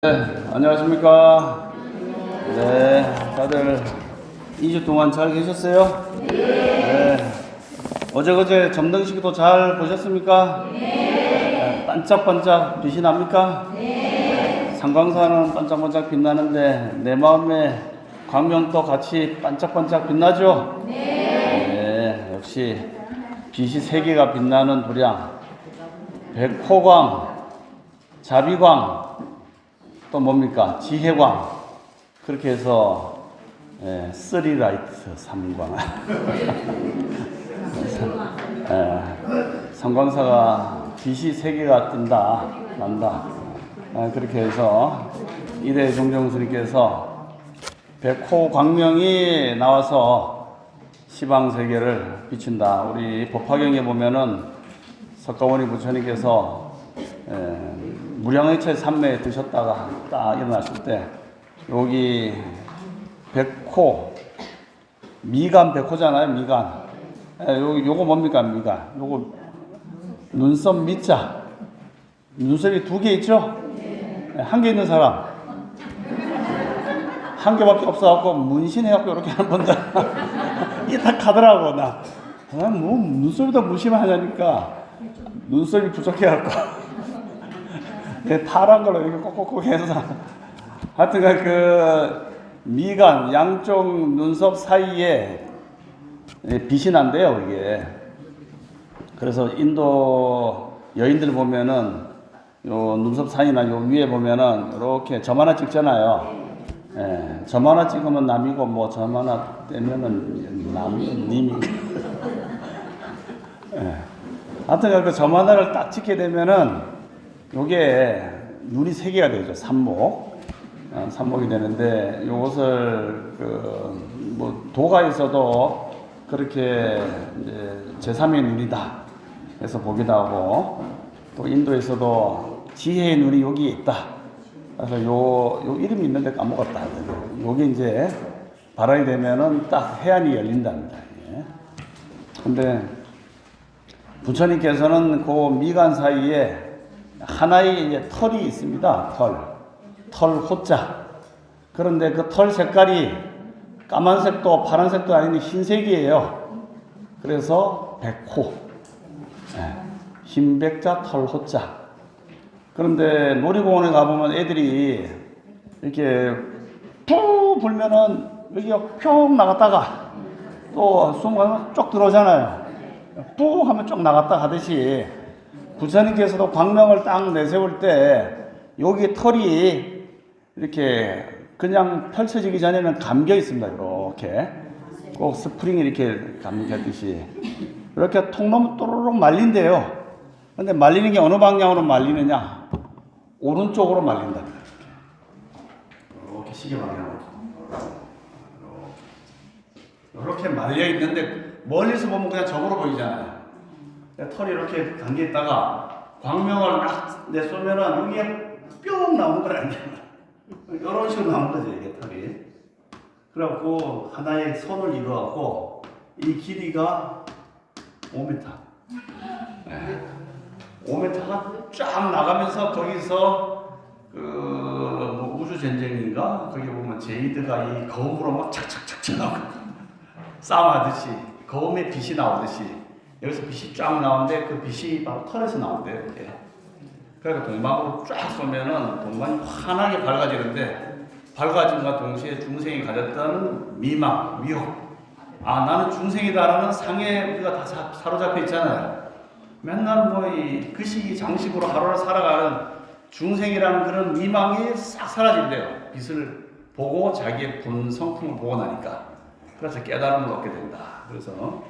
네, 안녕하십니까. 네, 다들 2주 동안 잘 계셨어요? 네. 어제 점등식도 잘 보셨습니까? 네. 반짝반짝 빛이 납니까? 네. 상광사는 반짝반짝 빛나는데 내 마음에 광명도 같이 반짝반짝 빛나죠? 네. 역시 빛이 세 개가 빛나는 도량, 백호광, 자비광, 또 뭡니까? 지혜광. 그렇게 해서 쓰리라이트 삼광. 삼광사가 빛이 세 개가 뜬다, 난다. 그렇게 해서 이대 종정스님께서 백호광명이 나와서 시방세계를 비춘다. 우리 법화경에 보면은 석가모니 부처님께서 무량의체 삼매에 드셨다가 딱 일어나실 때 여기 백호, 미간 백호잖아요. 미간. 요거 뭡니까? 미간. 요거 눈썹 밑자. 눈썹이 두 개 있죠? 한 개 있는 사람. 한 개밖에 없어갖고 문신해갖고 이렇게 하는 분들 이게 다 가더라고. 나 뭐 눈썹이 더 무심하냐니까 눈썹이 부족해갖고 파란 걸로 이렇게 꼭꼭꼭 해서 하여튼 그 미간 양쪽 눈썹 사이에 빛이 난대요 이게. 그래서 인도 여인들 보면은 요 눈썹 사이나 요 위에 보면은 이렇게 점 하나 찍잖아요. 점 하나 찍으면 남이고 뭐 점 하나 떼면은 님인가. 하여튼 그 점 하나를 딱 찍게 되면은 요게 눈이 세 개가 되죠. 삼목. 삼목이 되는데 요것을 뭐 도가에서도 그렇게 이제 제3의 눈이다 해서 보기도 하고, 또 인도에서도 지혜의 눈이 여기에 있다. 그래서 요 이름이 있는데 까먹었다. 요게 이제 발현이 되면은 딱 해안이 열린답니다. 예. 근데 부처님께서는 그 미간 사이에 하나의 털이 있습니다. 털 호자. 그런데 그 털 색깔이 까만색도 파란색도 아닌데 흰색이에요. 그래서 백호. 흰백자 털 호자. 그런데 놀이공원에 가보면 애들이 이렇게 푸 불면은 여기가 평 나갔다가 또 숨가면 쭉 들어오잖아요. 뿌 하면 쭉 나갔다 하듯이 부처님께서도 광명을 딱 내세울 때 여기 털이 이렇게 그냥 펼쳐지기 전에는 감겨 있습니다. 이렇게 꼭 스프링이 이렇게 감겼듯이 이렇게 통 넘으면 또르륵 말린대요. 근데 말리는 게 어느 방향으로 말리느냐? 오른쪽으로 말린다. 이렇게 시계 방향으로 이렇게 말려 있는데 멀리서 보면 그냥 저으로 보이잖아요. 털이 이렇게 감겨 있다가 광명을 딱 내쏘면은 여기에 뿅 나오는 걸 아니야. 이런 식으로 나오는 거죠, 이게 털이. 그래갖고 하나의 선을 이루어갖고 이 길이가 5m. 5m가 쫙 나가면서 거기서 뭐 우주 전쟁인가 거기 보면 제이드가 이 거음으로 막 착착착착 나오고 싸움하듯이 거음에 빛이 나오듯이 여기서 빛이 쫙 나오는데 그 빛이 바로 털에서 나온대요. 이렇게. 그러니까 동방으로 쫙 쏘면은 동방이 환하게 밝아지는데 밝아짐과 동시에 중생이 가졌던 미망, 미혹. 아, 나는 중생이다라는 상에 우리가 다 사로잡혀 있잖아요. 맨날 뭐 이 그시기 장식으로 하루를 살아가는 중생이라는 그런 미망이 싹 사라진대요. 빛을 보고 자기의 본 성품을 보고 나니까. 그래서 깨달음을 얻게 된다. 그래서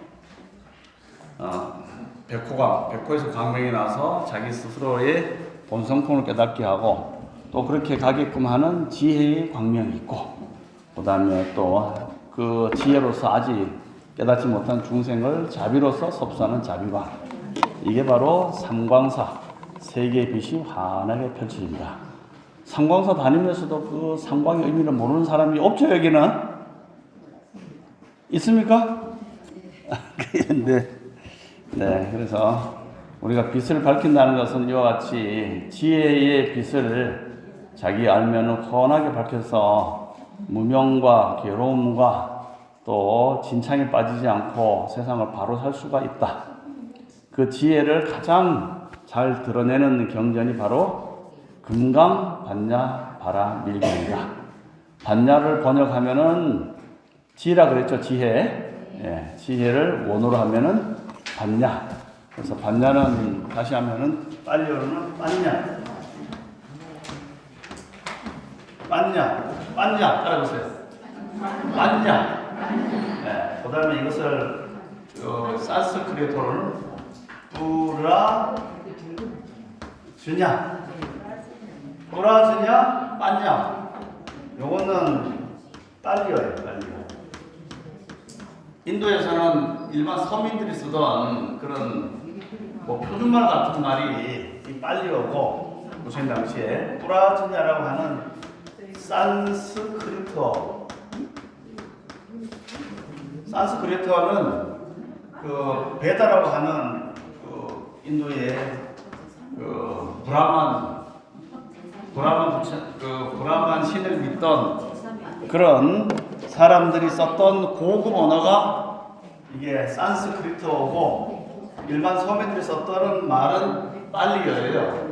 백호에서 광명이 나서 자기 스스로의 본성품을 깨닫게 하고 또 그렇게 가게끔 하는 지혜의 광명이 있고, 그 다음에 또 그 지혜로서 아직 깨닫지 못한 중생을 자비로서 섭수하는 자비광. 이게 바로 삼광사, 세 개의 빛이 환하게 펼쳐진다. 삼광사 다니면서도 그 삼광의 의미를 모르는 사람이 없죠, 여기는? 있습니까? 네, 그래서 우리가 빛을 밝힌다는 것은 이와 같이 지혜의 빛을 자기 알면을 훤하게 밝혀서 무명과 괴로움과 또 진창에 빠지지 않고 세상을 바로 살 수가 있다. 그 지혜를 가장 잘 드러내는 경전이 바로 금강 반야 바라 밀경이다. 반야를 번역하면은 지혜라 그랬죠. 지혜. 예, 지혜를 원어로 하면은 반야. 그래서 반야는 다시 하면은 빨리어로는 빤야. 빤야 따라보세요. 빤야. 네, 그 다음에 이것을 산스크리트어로는 뿌라즈냐, 빤야. 요거는 빨리어예요, 빨리어. 인도에서는 일반 서민들이 쓰던 그런 뭐 표준말 같은 말이 이 빨리어고, 무슨 당시에 뿌라즈냐라고 하는 산스크리트어는 그 베다라고 하는 그 인도의 그 브라만 신을 믿던 그런 사람들이 썼던 고급 언어가 이게 산스크리트어고, 일반 서민들이 썼던 말은 빨리어예요.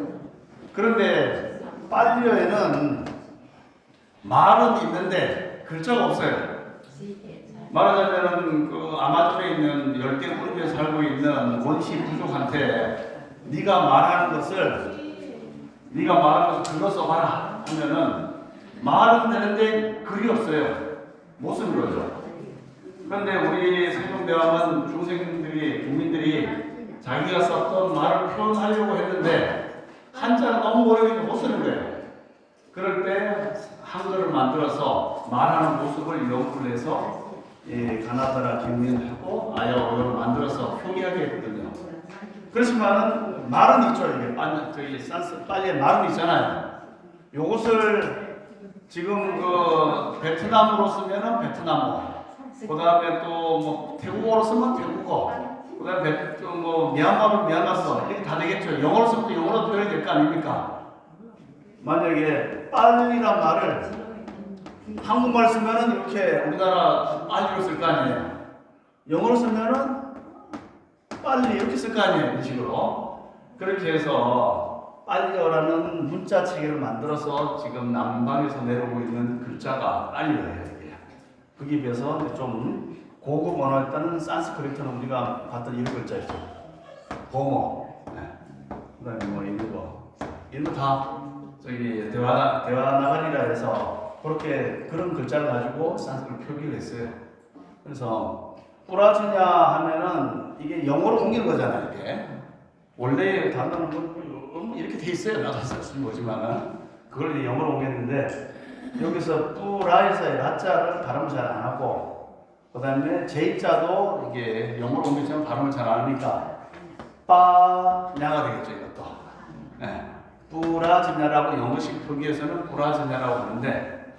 그런데 빨리어에는 말은 있는데 글자가 없어요. 말하자면은 그 아마존에 있는 열대 우림에 살고 있는 원시 부족한테 네가 말하는 것을 글로 써봐라 하면은 말은 되는데 글이 없어요. 못 쓰는 거죠. 그런데 우리 세종대왕은 국민들이 자기가 썼던 말을 표현하려고 했는데 한자가 너무 어려우니까 못 쓰는 거예요. 그럴 때 한글을 만들어서 말하는 모습을 연구를 해서 가나다라 김민하고 아야어를 만들어서 표기하게 했거든요. 그렇지만은 말은 있죠. 이게 저희 빨리에 말은 있잖아요. 요것을 지금 그 베트남으로 쓰면은 베트남어, 그 다음에 또 뭐 태국어로 쓰면 태국어, 그 다음에 뭐 미얀마로 미얀마서 이렇게 다 되겠죠. 영어로 쓰면 또 영어로 표현이 될 거 아닙니까? 만약에 빨리란 말을 한국말 쓰면은 이렇게 우리나라 빨리로 쓸 거 아니에요. 영어로 쓰면은 빨리 이렇게 쓸 거 아니에요. 이 식으로. 그렇게 해서 빨리어라는 문자 체계를 만들어서 지금 남방에서 내려오고 있는 글자가 빨리어예요. 거기에 비해서 좀 고급 언어였다는 산스크리트는 우리가 봤던 이런 글자 있죠. 보모, 그다음에 뭐 이거 다 저기 대화나가리라 해서 그런 글자를 가지고 산스크리트 표기를 했어요. 그래서 뿌라즈냐 하면은 이게 영어로 옮기는 거잖아요. 이게 원래 단어는 이렇게 돼 있어요. 나가서 쓴 거지만은 그걸 영어로 옮겼는데, 여기서 뿌라에서의 라자를 발음을 잘 안 하고, 그 다음에 제자도 이게 영어로 옮겼지만 발음을 잘 안 하니까 빠냐가 되겠죠. 이것도. 네. 뿌라즈냐라고 영어식 표기에서는 뿌라즈냐라고 하는데,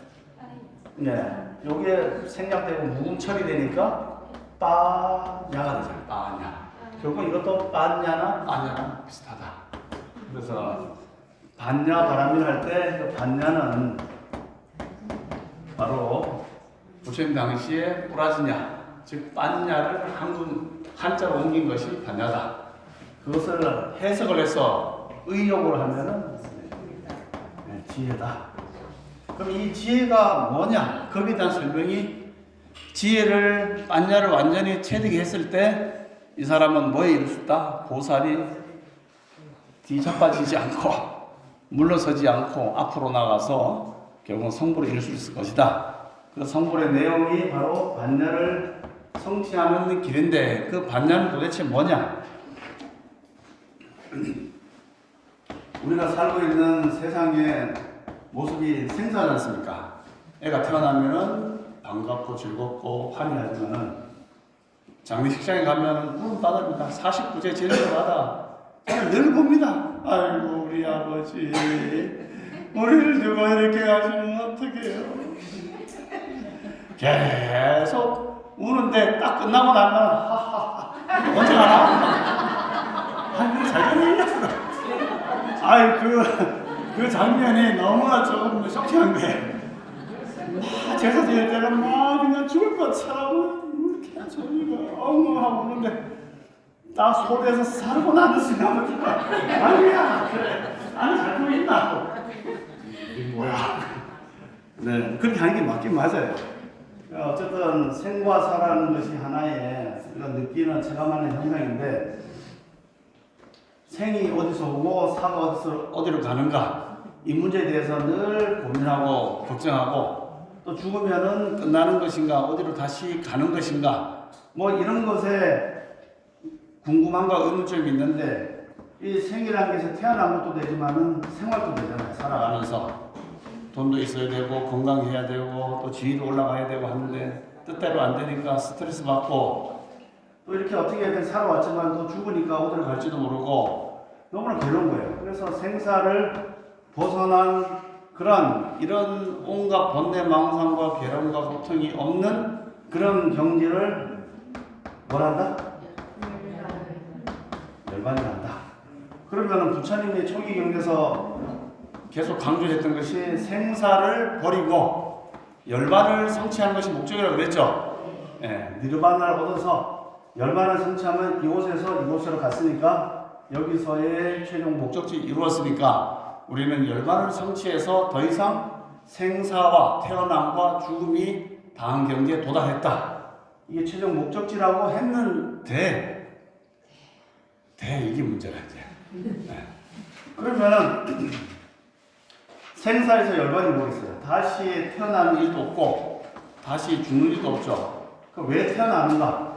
네, 요게 생략되고 묵음 처리되니까 빠냐가 되잖아요. 빠냐. 결국 이것도 빠냐나 빠냐랑 비슷하다. 그래서 반야 바람일 할 때 반야는 바로 부처님 당시에 뿌라즈냐, 즉 반야를 한자로 옮긴 것이 반야다. 그것을 해석을 해서 의역으로 하면은 지혜다. 그럼 이 지혜가 뭐냐? 거기에 대한 설명이, 지혜를 반야를 완전히 체득했을 때 이 사람은 뭐에 이를 수 있다? 보살이 뒤자빠지지 않고 물러서지 않고 앞으로 나가서 결국 성불에 이를 수 있을 것이다. 그 성불의 내용이 바로 반야를 성취하는 길인데, 그 반야는 도대체 뭐냐? 우리가 살고 있는 세상의 모습이 생소하지 않습니까? 애가 태어나면은 반갑고 즐겁고 환희하지만은 장례식장에 가면은 문 닫아줍니다. 49제 제대로 받아. 저는 늘 봅니다. 아이고 우리 아버지, 우리를 누가 이렇게 하시면 어떡해요? 계속 우는데 딱 끝나고 나면 하하하 언제 가나? 아이고 잘 가네. 아이 그 장면이 너무나 조금 쇼킹한 거예요. 제사 지낼 때는 막 그냥 죽을 것처럼 이렇게 저희가 엉엉하고 오는데 나 소리에서 살고 나는 순간부터 아니야 그래 나는 살고 있나 이게 뭐야. 네, 그렇게 하는 게 맞긴 맞아요. 어쨌든 생과 사라는 것이 하나의 우리가 느끼는 체감하는 현상인데 생이 어디서 오고 사가 어디로 가는가 이 문제에 대해서 늘 고민하고 걱정하고 또 죽으면은 끝나는 것인가 어디로 다시 가는 것인가 뭐 이런 것에 궁금함과 의문점이 있는데 이 생이라는 것이 태어난 것도 되지만은 생활도 되잖아요. 살아가면서 돈도 있어야 되고 건강해야 되고 또 지위도 올라가야 되고 하는데 뜻대로 안 되니까 스트레스 받고 또 이렇게 어떻게든 살아왔지만 또 죽으니까 어디로 갈지도 모르고 너무나 괴로운 거예요. 그래서 생사를 벗어난 이런 온갖 번뇌 망상과 괴로움과 고통이 없는 그런 경지를 뭐란다? 열반이란다. 그러면은 부처님이 초기 경에서 계속 강조했던 것이 생사를 버리고 열반을 성취하는 것이 목적이라고 그랬죠. 예, 니르바나를 얻어서 열반을 성취하면 이곳에서 이곳으로 갔으니까 여기서의 최종 목적지 이루었으니까 우리는 열반을 성취해서 더 이상 생사와 태어남과 죽음이 다한 경지에 도달했다. 이게 최종 목적지라고 했는데 이게 문제라 이제. 네. 그러면은 생사에서 열반이 뭐겠어요? 다시 태어나는 일도 없고 다시 죽는 일도 없죠. 그럼 왜 태어나는가?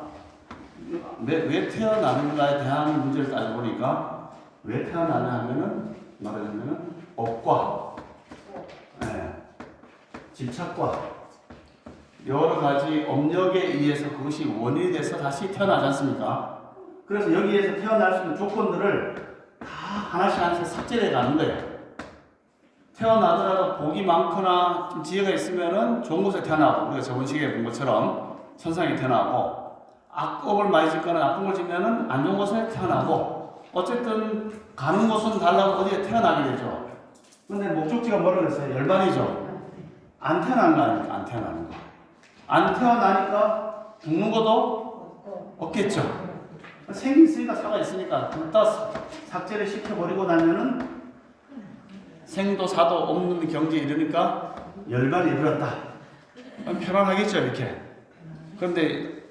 왜 태어나는가에 대한 문제를 따져보니까 왜 태어나냐 하면은 말하자면은 업과 집착과 여러 가지 업력에 의해서 그것이 원인이 돼서 다시 태어나지 않습니까? 그래서 여기에서 태어날 수 있는 조건들을 다 하나씩 삭제해 가는 거예요. 태어나더라도 복이 많거나 좀 지혜가 있으면은 좋은 곳에 태어나고 우리가 저번 시기에 본 것처럼 천상에 태어나고 악업을 많이 짓거나 나쁜 걸 짓면은 안 좋은 곳에 태어나고 어쨌든 가는 곳은 달라고 어디에 태어나게 되죠. 근데 목적지가 뭐라고 그랬어요? 열반이죠. 안 태어나는 거 아닙니까? 안 태어나는 거. 안 태어나니까 죽는 것도 없겠죠. 생이 있으니까 사가 있으니까 둘 다 삭제를 시켜버리고 나면은 생도 사도 없는 경지에 이르니까 열반이 이르렀다. 편안하겠죠 이렇게. 그런데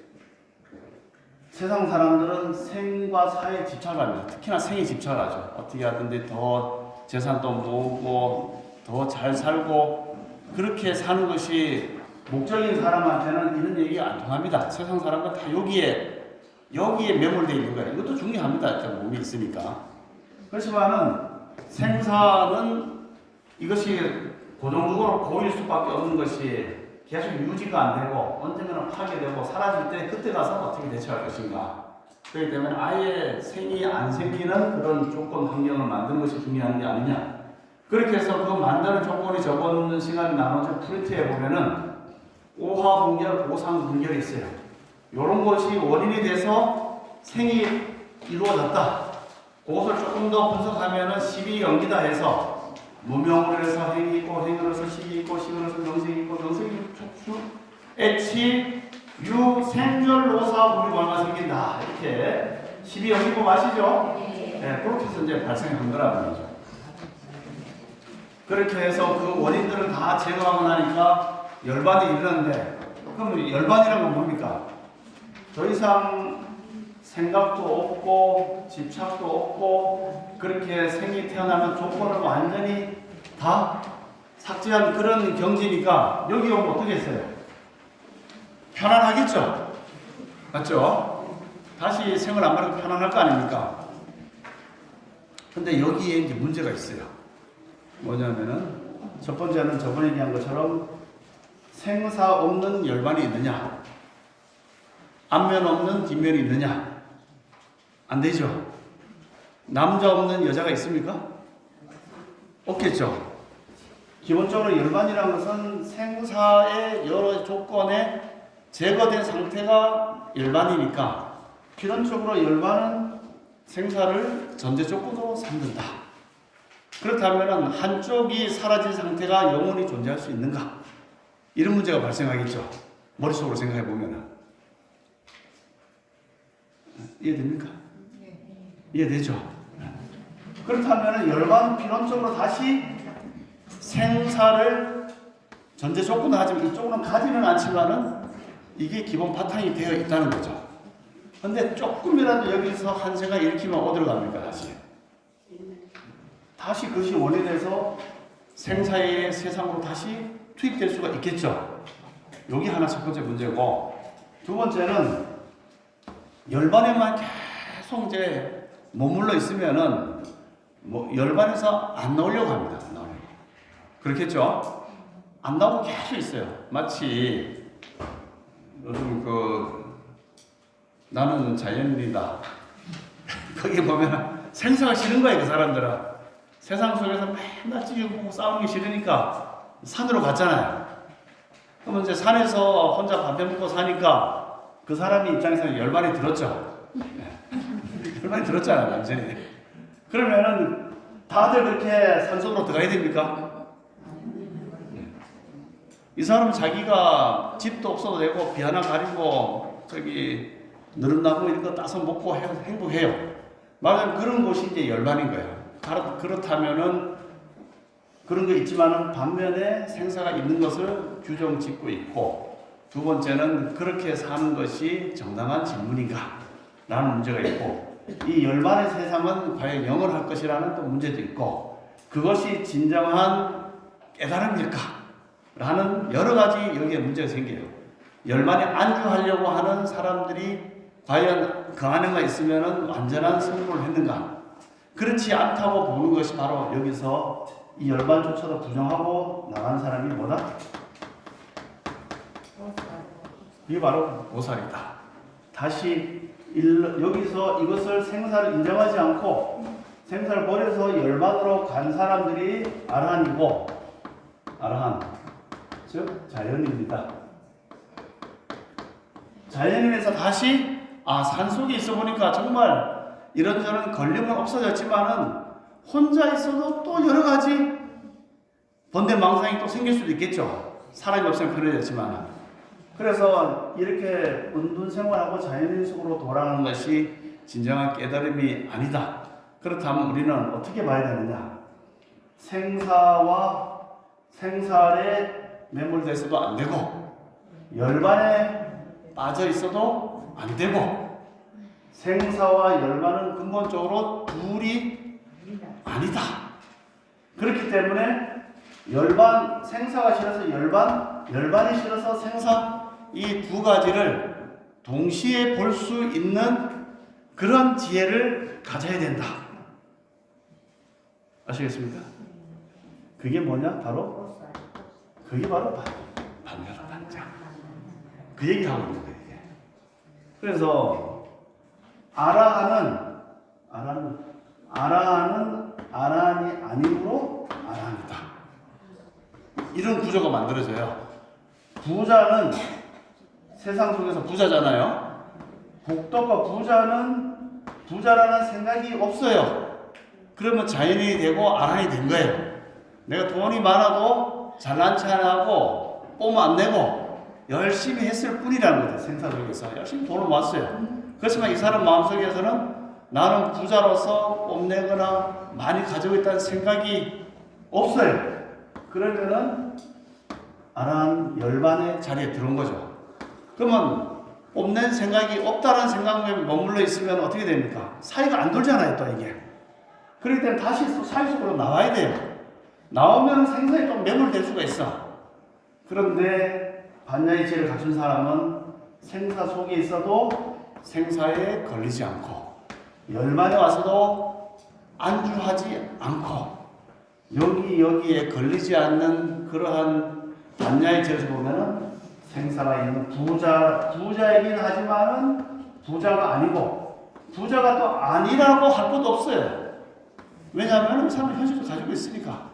세상 사람들은 생과 사에 집착을 합니다. 특히나 생에 집착을 하죠. 어떻게 하든지 더 재산도 모으고 더 잘 살고 그렇게 사는 것이 목적인 사람한테는 이런 얘기가 안 통합니다. 세상 사람은 다 여기에 매몰되어 있는 거예요. 이것도 중요합니다. 몸이 있으니까. 그렇지만은 생사는 이것이 고정적으로 고일 수밖에 없는 것이 계속 유지가 안 되고 언젠가는 파괴되고 사라질 때 그때 가서 어떻게 대처할 것인가. 그렇기 때문에 아예 생이 안 생기는 그런 조건 환경을 만드는 것이 중요한 게 아니냐. 그렇게 해서 그 만드는 조건이 저번 시간에 나눠진 프린트에 보면은 오화분결, 오상분결이 있어요. 이런 것이 원인이 돼서 생이 이루어졌다. 그것을 조금 더 분석하면은 12연기다 해서 무명으로 해서 행이 있고 행으로 해서 식이 있고 식으로 해서 명색이 있고 명색이 촉수 애치 유 생절로사 우리 얼마 생긴다. 이렇게 12연기법 아시죠? 네, 그렇게 해서 이제 발생한 거라는 거죠. 그렇게 해서 그 원인들을 다 제거하고 나니까 열반이 이르는데 그럼 열반이란 건 뭡니까? 더 이상 생각도 없고 집착도 없고 그렇게 생이 태어나면 조건을 완전히 다 삭제한 그런 경지니까 여기 오면 어떻게 했어요? 편안하겠죠? 맞죠? 다시 생을 안 받으면 편안할 거 아닙니까? 근데 여기에 이제 문제가 있어요. 뭐냐면은 첫 번째는 저번에 얘기한 것처럼 생사 없는 열반이 있느냐? 앞면 없는 뒷면이 있느냐? 안 되죠. 남자 없는 여자가 있습니까? 없겠죠. 기본적으로 열반이라는 것은 생사의 여러 조건에 제거된 상태가 열반이니까 필연적으로 열반은 생사를 전제 조건으로 삼는다. 그렇다면 한쪽이 사라진 상태가 영원히 존재할 수 있는가? 이런 문제가 발생하겠죠. 머릿속으로 생각해 보면. 이해됩니까? 이해되죠? 그렇다면 열반 필연적으로 다시 생사를 전제 조건은 하지만 이쪽으로는 가지는 않지만은 이게 기본 바탕이 되어 있다는 거죠. 근데 조금이라도 여기서 한세가 일으키면 어디로 갑니까? 다시 그것이 원인돼서 생사의 세상으로 다시 투입될 수가 있겠죠. 여기 하나 첫 번째 문제고, 두 번째는 열반에만 계속 이제 머물러 있으면은 열반에서 안 나오려고 합니다. 안 나오려고. 그렇겠죠? 안 나오고 계속 있어요. 마치 요즘 나는 자연인이다. 거기 보면 생사가 싫은 거예요, 그 사람들은. 세상 속에서 맨날 찌르고 싸우는 게 싫으니까 산으로 갔잖아요. 그러면 이제 산에서 혼자 밥해 먹고 사니까 그 사람이 입장에서는 열반이 들었죠. 열반이 들었잖아요, 완전히. 그러면은 다들 그렇게 산속으로 들어가야 됩니까? 이 사람은 자기가 집도 없어도 되고 비 하나 가리고 저기 느릅나무 이런 거 따서 먹고 행복해요. 말하자면 그런 곳이 이제 열반인 거예요. 그렇다면은 그런 거 있지만은 반면에 생사가 있는 것을 규정 짓고 있고, 두 번째는 그렇게 사는 것이 정당한 질문인가? 라는 문제가 있고, 이 열반의 세상은 과연 영원할 것이라는 또 문제도 있고, 그것이 진정한 깨달음일까? 라는 여러 가지 여기에 문제가 생겨요. 열반에 안주하려고 하는 사람들이 과연 그 안에만 있으면 완전한 승부를 했는가? 그렇지 않다고 보는 것이 바로 여기서 이 열반조차도 부정하고 나간 사람이 뭐다? 이게 바로 보살이다. 다시 여기서 이것을 생사를 인정하지 않고 생사를 버려서 열반으로 간 사람들이 아라한이고, 아라한 즉 자연인이다. 자연인에서 다시 산속에 있어 보니까 정말 이런저런 걸림은 없어졌지만은 혼자 있어도 또 여러 가지 번뇌망상이 또 생길 수도 있겠죠. 사람이 없으면 편해졌지만. 그래서 이렇게 은둔생활하고 자연인 속으로 돌아가는 것이 진정한 깨달음이 아니다. 그렇다면 우리는 어떻게 봐야 되느냐? 생사와 생사에 매몰돼 있어도 안 되고, 열반에 빠져 있어도 안 되고, 생사와 열반은 근본적으로 둘이 아니다. 그렇기 때문에 생사가 싫어서 열반이 싫어서 생사, 이 두 가지를 동시에 볼 수 있는 그런 지혜를 가져야 된다. 아시겠습니까? 그게 뭐냐? 그게 바로 반면반장. 그 얘기하고 있는 거예요. 그래서 아라한이 아님으로 아라한이다. 이런 구조가 만들어져요. 부자는 세상 속에서 부자잖아요. 복덕과 부자라는 생각이 없어요. 그러면 자연인이 되고 아라한이 된 거예요. 내가 돈이 많아도 잘난 체 안 하고 뽐 안 내고 열심히 했을 뿐이라는 거죠. 생사 속에서 열심히 돈을 모았어요. 그렇지만 이 사람 마음속에서는 나는 부자로서 뽐내거나 많이 가지고 있다는 생각이 없어요. 그러면은 아라한 열반의 자리에 들어온 거죠. 그러면 뽐낸 생각이 없다는 생각에 머물러 있으면 어떻게 됩니까? 사이가 안 돌잖아요, 또 이게. 그렇기 때문에 다시 사이 속으로 나와야 돼요. 나오면 생사에 좀 매몰될 수가 있어. 그런데 반야의 지혜를 갖춘 사람은 생사 속에 있어도 생사에 걸리지 않고, 열반에 와서도 안주하지 않고, 여기에 걸리지 않는 그러한 반야의 지혜를 보면은 생사가 있는 부자이긴 하지만은 부자가 아니고, 부자가 또 아니라고 할 것도 없어요. 왜냐하면 그 사람은 현실을 가지고 있으니까.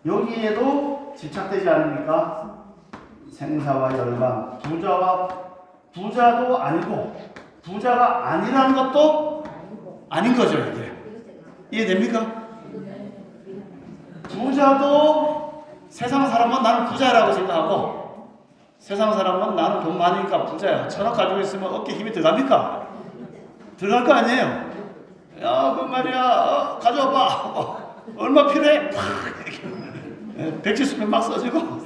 여기에도 집착되지 않으니까 생사와 열반, 부자도 아니고 부자가 아니라는 것도 아닌 거죠, 이게. 이해됩니까? 부자도 세상 사람은 나는 부자라고 생각하고 세상 사람은 나는 돈 많으니까 부자야. 1,000억 가지고 있으면 어깨에 힘이 들어갑니까? 들어갈 거 아니에요. 야, 그 말이야. 가져와봐. 얼마 필요해? 백지수면 막 써지고.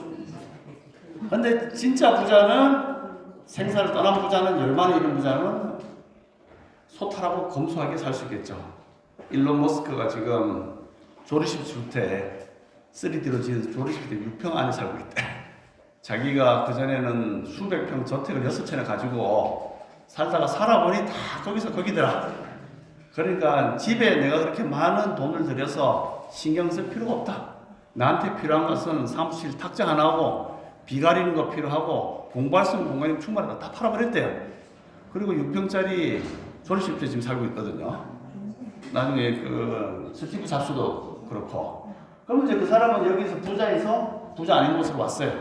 근데 진짜 부자는 생사를 떠난 부자는 열만에 이른 부자는 소탈하고 검소하게 살 수 있겠죠. 일론 머스크가 지금 조립식 주택 3D로 지은 조립식 주택 6평 안에 살고 있대. 자기가 그전에는 수백 평 저택을 6채나 가지고 살다가 살아보니 다 거기서 거기더라. 그러니까 집에 내가 그렇게 많은 돈을 들여서 신경 쓸 필요가 없다. 나한테 필요한 것은 사무실 탁자 하나하고 비 가리는 거 필요하고 공부할 수 있는 공간이 충분하다. 다 팔아버렸대요. 그리고 6평짜리 조립식주택 지금 살고 있거든요. 나중에 그 스티브 잡스도 그렇고. 그러면 이제 그 사람은 여기서 부자에서 부자 아닌 곳으로 왔어요.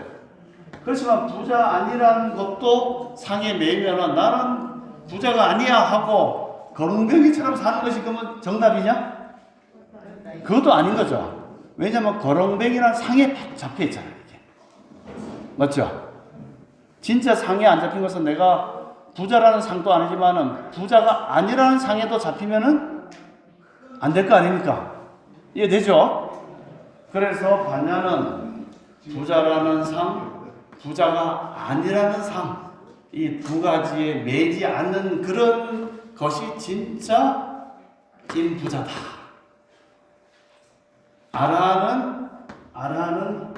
그렇지만 부자 아니라는 것도 상에 매이면은 나는 부자가 아니야 하고 거렁뱅이처럼 사는 것이 그러면 정답이냐? 그것도 아닌 거죠. 왜냐하면 거렁뱅이란 상에 잡혀 있잖아요. 이게. 맞죠? 진짜 상에 안 잡힌 것은 내가 부자라는 상도 아니지만은 부자가 아니라는 상에도 잡히면은 안 될 거 아닙니까? 이해되죠? 그래서 반야는 부자라는 상, 부자가 아니라는 상, 이 두 가지에 매지 않는 그런 것이 진짜 찐 부자다.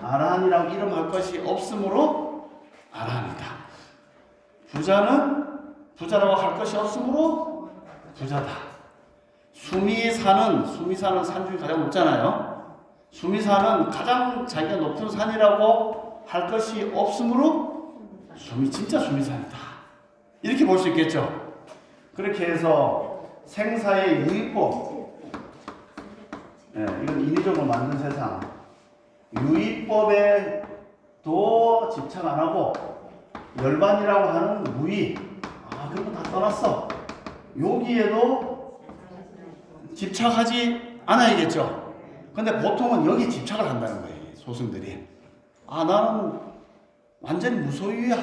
아라한이라고 이름할 것이 없으므로 아라한이다. 부자는 부자라고 할 것이 없으므로 부자다. 수미산은 산 중에 가장 높잖아요. 수미산은 가장 자기가 높은 산이라고 할 것이 없으므로 진짜 수미산이다. 이렇게 볼 수 있겠죠. 그렇게 해서 생사의 유의법, 이건 인위적으로 만든 세상, 유의법에도 집착 안 하고 열반이라고 하는 무의, 그런 거 다 떠났어. 여기에도 집착하지 않아야겠죠. 근데 보통은 여기 집착을 한다는 거예요. 소승들이. 나는 완전히 무소유야.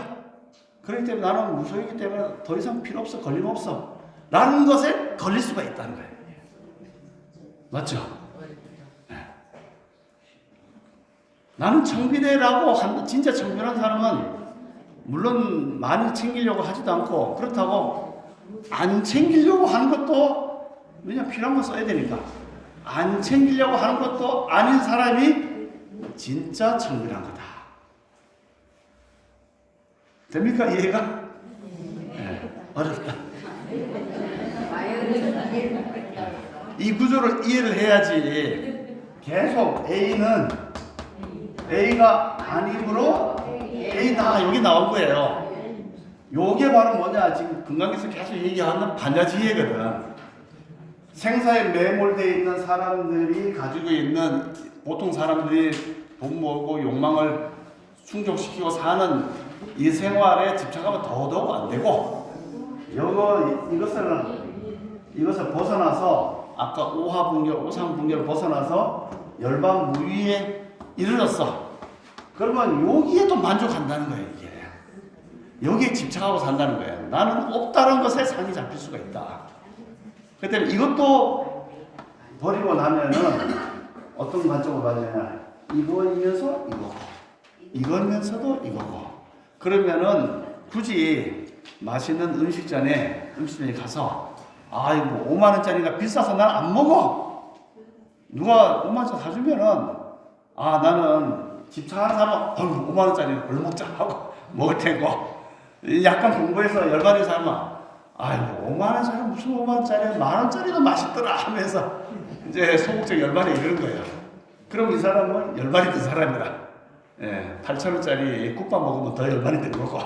그렇기 때문에 나는 무소유이기 때문에 더 이상 필요 없어. 걸림없어. 라는 것에 걸릴 수가 있다는 거예요. 맞죠? 네. 나는 청비대라고 진짜 청비한 사람은 물론 많이 챙기려고 하지도 않고 그렇다고 안 챙기려고 하는 것도 왜냐면 필요한 거 써야 되니까 안 챙기려고 하는 것도 아닌 사람이 진짜 청비한 거다. 됩니까? 이해가? 네, 어렵다. 이 구조를 이해를 해야지. 계속 A가 아니므로 A다 여기 나온 거예요. 요게 바로 뭐냐? 지금 금강에서 계속 얘기하는 반야지혜거든. 생사에 매몰되어 있는 사람들이 가지고 있는 보통 사람들이 돈 모으고 욕망을 충족시키고 사는 이 생활에 집착하면 더더욱 안 되고 이것을 벗어나서 아까 오상분결을 벗어나서 열반무위에 이르렀어. 그러면 여기에도 만족한다는 거예요. 이게 여기에 집착하고 산다는 거예요. 나는 없다는 것에 상이 잡힐 수가 있다. 그 때문에 이것도 버리고 나면은 어떤 관점으로 봐야 이거이면서 이거고 이거면서도 이거고 그러면은 굳이 맛있는 음식점에 가서 이거 5만 원짜리가 비싸서 난 안 먹어. 누가 5만 원짜리 사주면은 나는 집착하는 사람은 5만 원짜리 얼른 먹자 하고 먹을 테고 약간 공부해서 열받은 사람은 5만 원짜리 무슨 5만 원짜리 만 원짜리도 맛있더라 하면서 이제 소극적 열반에 이르는 거예요. 그럼 이 사람은 열반이 든 사람이라 8천 원짜리 국밥 먹으면 더 열반이 된 거고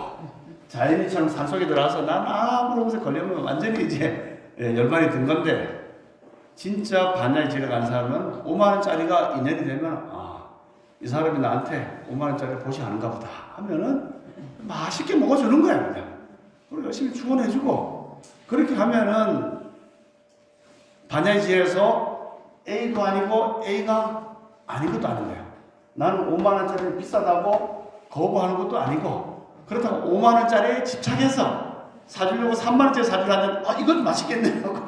자연이처럼 산속에 들어가서 난 아무런 것에 걸리면 완전히 이제 열반이 든 건데 진짜 반야에 지나간 사람은 5만 원짜리가 인연이 되면 이 사람이 나한테 5만 원짜리 보시 하는가 보다 하면은 맛있게 먹어주는 거야 그냥. 그리고 열심히 충원해주고 그렇게 하면은 반야의 지혜에서 A도 아니고 A가 아닌 것도 아닌 거예요. 나는 5만 원짜리 비싸다고 거부하는 것도 아니고, 그렇다고 5만 원짜리에 집착해서 사주려고 3만 원짜리 사주려는데 이것도 맛있겠네 하고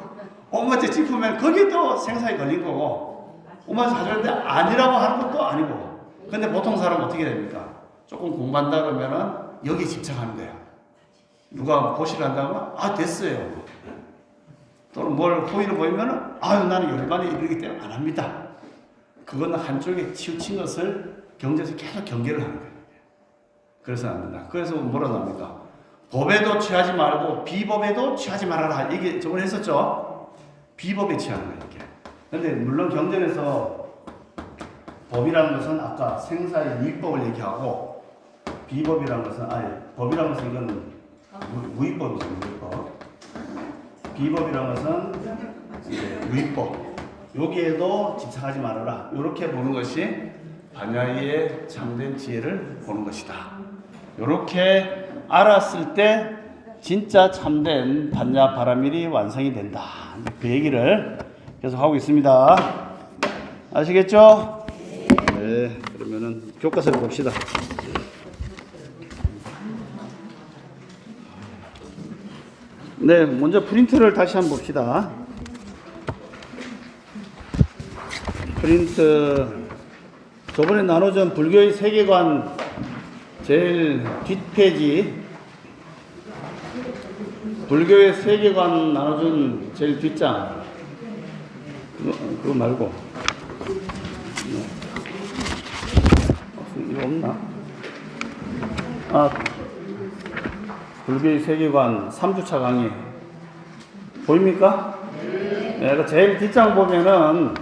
5만 원짜리 짚으면 거기에 또 생사에 걸린 거고, 5만 원 사주는데 아니라고 하는 것도 아니고. 근데 보통 사람은 어떻게 됩니까? 조금 공부한다 그러면은 여기 집착하는 거야. 누가 보시를 한다면 됐어요. 또는 뭘 호의를 보이면은 나는 열반에 이르기 때문에 안 합니다. 그거는 한쪽에 치우친 것을 경제에서 계속 경계를 하는 거예요. 그래서 안 된다. 그래서 뭐라 합니까? 법에도 취하지 말고 비법에도 취하지 말아라. 얘기 저번에 했었죠? 비법에 취하는 거예요, 이렇게. 근데 물론 경전에서 법이라는 것은 아까 생사의 이익법을 얘기하고, 비법이라는 것은 법이라는 것은 이건 무익법이죠, 무익법. 비법이라는 것은 무익법. 여기에도 집착하지 말아라. 이렇게 보는 것이 반야의 참된 지혜를 보는 것이다. 이렇게 알았을 때 진짜 참된 반야 바라밀이 완성이 된다. 그 얘기를 계속 하고 있습니다. 아시겠죠? 네. 그러면은 교과서를 봅시다. 네, 먼저 프린트를 다시 한번 봅시다. 프린트, 저번에 나눠준 불교의 세계관 제일 뒷페이지, 불교의 세계관 나눠준 제일 뒷장, 그거 말고 이거 없나? 불교의 세계관 3주차 강의 보입니까? 네, 그 제일 뒷장 보면은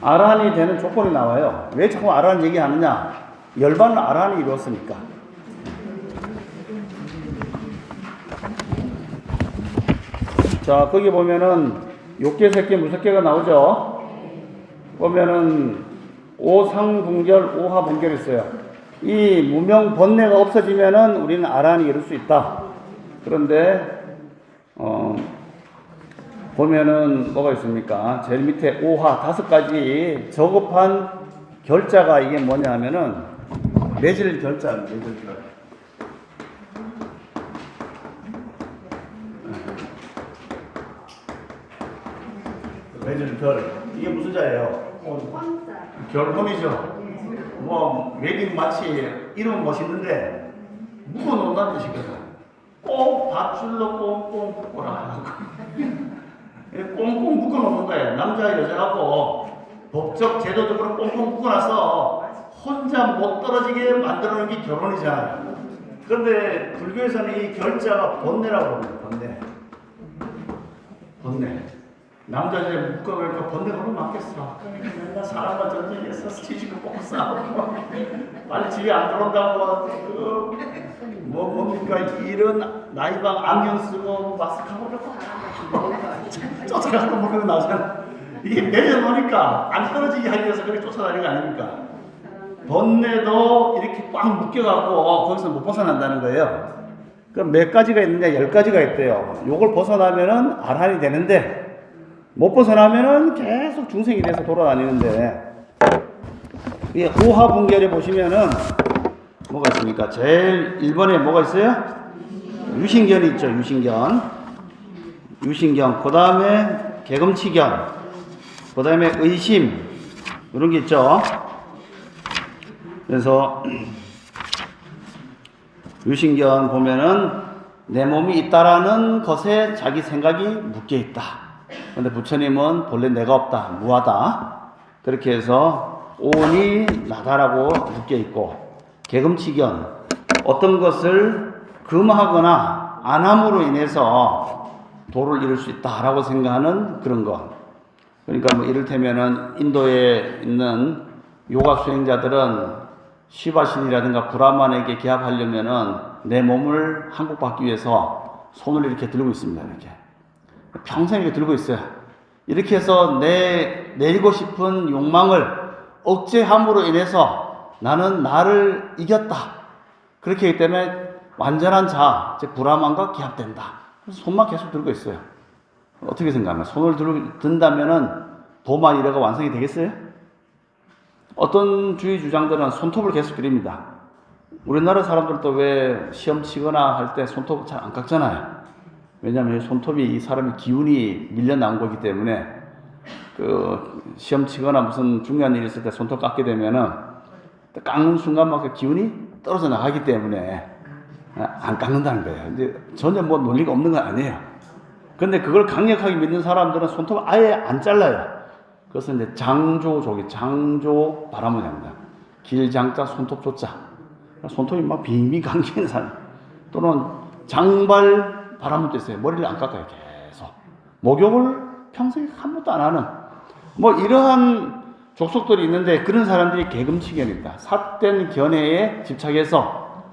아라한이 되는 조건이 나와요. 왜 자꾸 아라한 얘기하느냐? 열반은 아라한이 이루었으니까. 자, 거기 보면은 6개, 새끼, 무섭개가 나오죠? 보면은 오상분결, 오하분결이 있어요. 이 무명 번뇌가 없어지면은 우리는 아라한이 이룰 수 있다. 그런데 보면은 뭐가 있습니까? 제일 밑에 오하 5가지 저급한 결자가 이게 뭐냐 하면은 매질 결자입니다. 매질 결. 매질 결. 이게 무슨 자예요? 결혼이죠. 뭐 웨딩 마치 이름 멋있는데 묶어놓는다는 뜻이거든. 꼭 밧줄로 꽁꽁 묶어라. 꽁꽁 묶어놓는 거예요. 남자 여자하고 법적 제도적으로 꽁꽁 묶어놔서 혼자 못 떨어지게 만들어놓은 게 결혼이잖아요. 그런데 불교에서는 이 결자가 번뇌라고 합니다. 번뇌. 번뇌. 남자 여자 묶어놓으니까 번뇌가 얼마나 많겠어. 맨날 사람과 전쟁에서 뒤지고 꼭 싸우고 빨리 집에 안 들어온다고 뭡니까 이런 나이방 안경 쓰고 마스크하고 쫓아가는 거 보면 나오잖아. 이게 매여놓으니까 안 떨어지게 하기 위해서 그렇게 쫓아다니는 거 아닙니까? 번뇌도 이렇게 꽉 묶여갖고 거기서 못 벗어난다는 거예요. 그럼 몇 가지가 있느냐? 10가지가 있대요. 요걸 벗어나면은 아라한이 되는데 못 벗어나면은 계속 중생이 돼서 돌아다니는데, 이 오하분결에 보시면은 뭐가 있습니까? 제일 1번에 뭐가 있어요? 유신견이 있죠. 유신견. 그 다음에 개금치견, 그 다음에 의심, 이런 게 있죠. 그래서 유신견 보면은 내 몸이 있다라는 것에 자기 생각이 묶여 있다. 그런데 부처님은 본래 내가 없다, 무하다. 그렇게 해서 온이 나다라고 묶여 있고, 개금치견, 어떤 것을 금하거나 안함으로 인해서 도를 이룰 수 있다라고 생각하는 그런 것. 그러니까 뭐 이를테면은 인도에 있는 요가 수행자들은 시바신이라든가 브라만에게 개합하려면은 내 몸을 항복받기 위해서 손을 이렇게 들고 있습니다. 이렇게 평생 이렇게 들고 있어요. 이렇게 해서 내리고 싶은 욕망을 억제함으로 인해서 나는 나를 이겼다. 그렇게 하기 때문에 완전한 자, 즉 브라만과 기합된다. 그래서 손만 계속 들고 있어요. 어떻게 생각하면 손을 든다면은 도마 이래가 완성이 되겠어요? 어떤 주의 주장들은 손톱을 계속 그립니다. 우리나라 사람들도 왜 시험 치거나 할 때 손톱 잘 안 깎잖아요. 왜냐하면 손톱이 이 사람의 기운이 밀려 나온 거기 때문에 그 시험 치거나 무슨 중요한 일이 있을 때 손톱 깎게 되면은 깎는 순간만 그 기운이 떨어져 나가기 때문에 안 깎는다는 거예요. 이제 전혀 뭐 논리가 없는 건 아니에요. 근데 그걸 강력하게 믿는 사람들은 손톱 아예 안 잘라요. 그것은 이제 장조 바라문입니다. 길장자 손톱조자. 손톱이 막 빙빙 감기는 사람. 또는 장발 바라문도 있어요. 머리를 안 깎아요. 계속. 목욕을 평소에 한 번도 안 하는 뭐 이러한 족속들이 있는데 그런 사람들이 계금치견입니다. 삿된 견해에 집착해서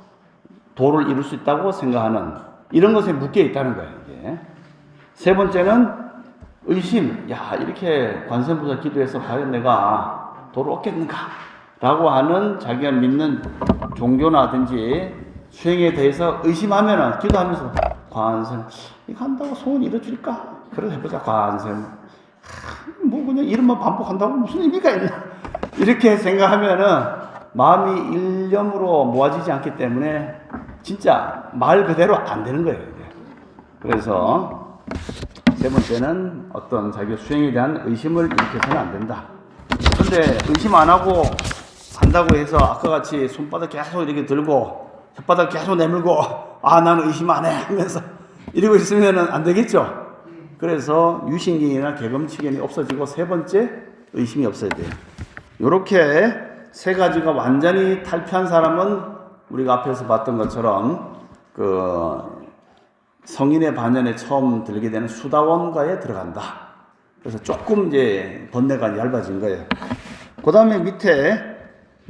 도를 이룰 수 있다고 생각하는 이런 것에 묶여 있다는 거예요. 이게. 세 번째는 의심. 야, 이렇게 관세음보살 기도해서 과연 내가 도를 얻겠는가? 라고 하는 자기가 믿는 종교나든지 수행에 대해서 의심하면은 기도하면서 관세음 이거 한다고 소원 이뤄줄까? 그래 해보자. 관세음 뭐 그냥 이름만 반복한다고 무슨 의미가 있나? 이렇게 생각하면은 마음이 일념으로 모아지지 않기 때문에 진짜 말 그대로 안 되는 거예요. 이게. 그래서 세 번째는 어떤 자기 수행에 대한 의심을 일으켜서는 안 된다. 근데 의심 안 하고 한다고 해서 아까 같이 손바닥 계속 이렇게 들고 혓바닥 계속 내밀고 나는 의심 안 해 하면서 이러고 있으면은 안 되겠죠. 그래서 유신경이나 계금치견이 없어지고 세 번째 의심이 없어야 돼요. 이렇게 세 가지가 완전히 탈피한 사람은 우리가 앞에서 봤던 것처럼 그 성인의 반연에 처음 들게 되는 수다원가에 들어간다. 그래서 조금 이제 번뇌가 얇아진 거예요. 그 다음에 밑에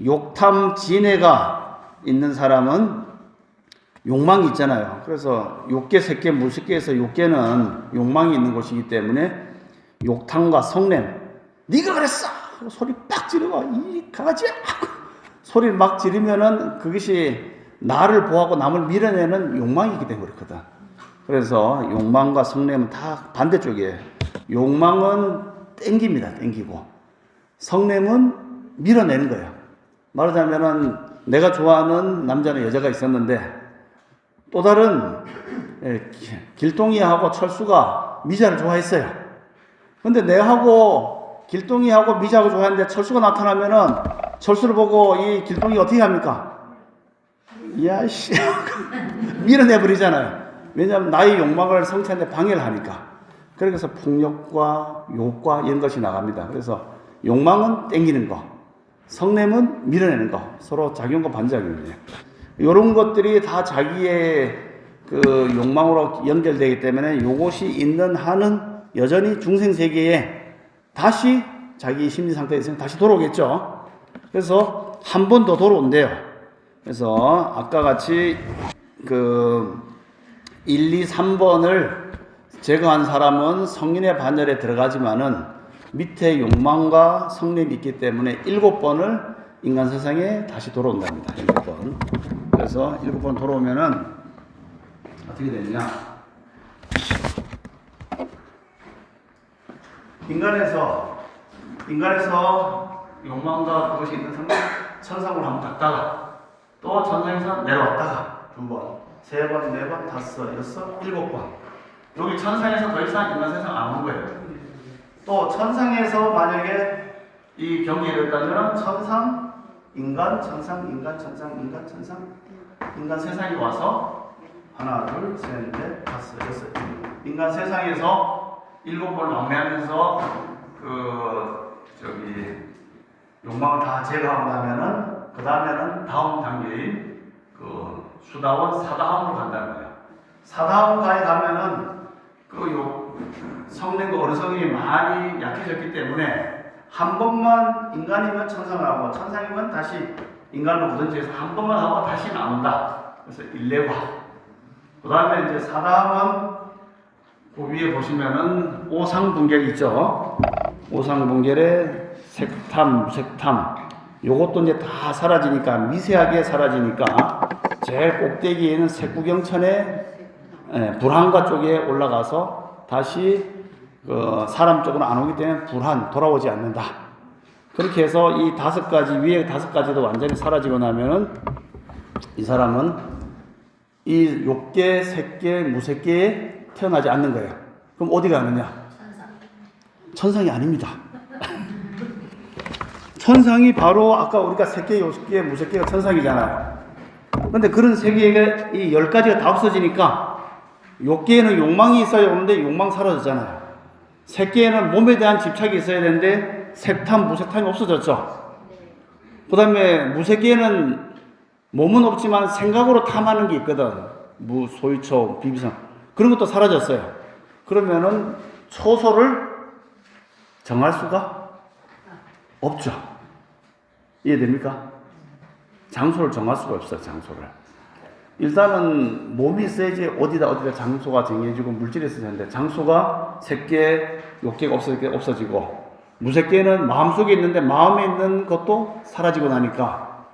욕탐 진해가 있는 사람은 욕망이 있잖아요. 그래서 욕계, 색계, 물색계에서 욕계는 욕망이 있는 곳이기 때문에 욕탐과 성냄, 네가 그랬어! 소리 빡 지르고 이 강아지야! 소리를 막 지르면은 그것이 나를 보호하고 남을 밀어내는 욕망이기 때문에 그렇거든. 그래서 욕망과 성냄은 다 반대쪽이에요. 욕망은 땡깁니다. 땡기고 성냄은 밀어내는 거예요. 말하자면은 내가 좋아하는 남자나 여자가 있었는데 또 다른 길동이하고 철수가 미자를 좋아했어요. 근데 내하고 길동이하고 미자하고 좋아했는데 철수가 나타나면은 철수를 보고 이 길동이가 어떻게 합니까? 야씨 밀어내버리잖아요. 왜냐하면 나의 욕망을 성취하는데 방해를 하니까. 그래서 폭력과 욕과 이런 것이 나갑니다. 그래서 욕망은 땡기는 거, 성냄은 밀어내는 거, 서로 작용과 반작용이에요. 이런 것들이 다 자기의 그 욕망으로 연결되기 때문에 이것이 있는 한은 여전히 중생세계에 다시 자기 심리 상태에 있으면 다시 돌아오겠죠. 그래서 한 번 더 돌아온대요. 그래서 아까 같이 그 1, 2, 3번을 제거한 사람은 성인의 반열에 들어가지만은 밑에 욕망과 성냄이 있기 때문에 7번을 인간 세상에 다시 돌아온답니다. 7번. 그래서 7번 돌아오면은 어떻게 되느냐? 인간에서 욕망과 그것이 있는 상태 천상으로 한번 갔다가 또 천상에서 내려왔다가 2번, 3번, 4번, 5, 6, 7번. 여기 천상에서 더 이상 인간 세상 안 온 거예요. 또 천상에서 만약에 이 경계를 했다면 천상, 인간, 천상, 인간, 천상, 인간, 천상, 인간 세상이 와서 하나, 둘, 셋, 넷, 다섯, 여섯, 인간 세상에서 7번 왕래하면서 욕망을 다 제거하고 나면은 그 다음에는 다음 단계인 수다원 사다함으로 간다는 거예요. 사다함가에 가면은 성능과 어리석음이 많이 약해졌기 때문에 한 번만 인간이면 천상을 하고 천상이면 다시 인간으로 오든지 해서 한 번만 하고 다시 나온다. 그래서 일례과. 그 다음에 이제 사다함은 그 위에 보시면은 오상분결이 있죠. 오상분결에 색탐, 무색탐. 요것도 이제 다 사라지니까, 미세하게 사라지니까, 제일 꼭대기에는 색구경천의 불한가 쪽에 올라가서 다시 그 사람 쪽으로 안 오기 때문에 불한, 돌아오지 않는다. 그렇게 해서 이 5가지, 위에 5가지도 완전히 사라지고 나면은 이 사람은 이 욕계, 색계, 무색계에 태어나지 않는 거예요. 그럼 어디 가느냐? 천상이 아닙니다. 천상이 바로 아까 우리가 색계, 욕계, 무색계가 천상이잖아요. 근데 그런 세계가 이 10가지가 다 없어지니까 욕계에는 욕망이 있어야 오는데 욕망 사라졌잖아요. 색계에는 몸에 대한 집착이 있어야 되는데 색탐, 무색탐이 없어졌죠. 그 다음에 무색계에는 몸은 없지만 생각으로 탐하는 게 있거든. 소유초, 비비상. 그런 것도 사라졌어요. 그러면은 초소를 정할 수가 없죠. 이해됩니까? 장소를 정할 수가 없어요, 장소를. 일단은 몸이 있어야지 어디다 장소가 정해지고 물질이 있어야 되는데 장소가 색계, 욕계가 없어지고 무색계는 마음속에 있는데 마음에 있는 것도 사라지고 나니까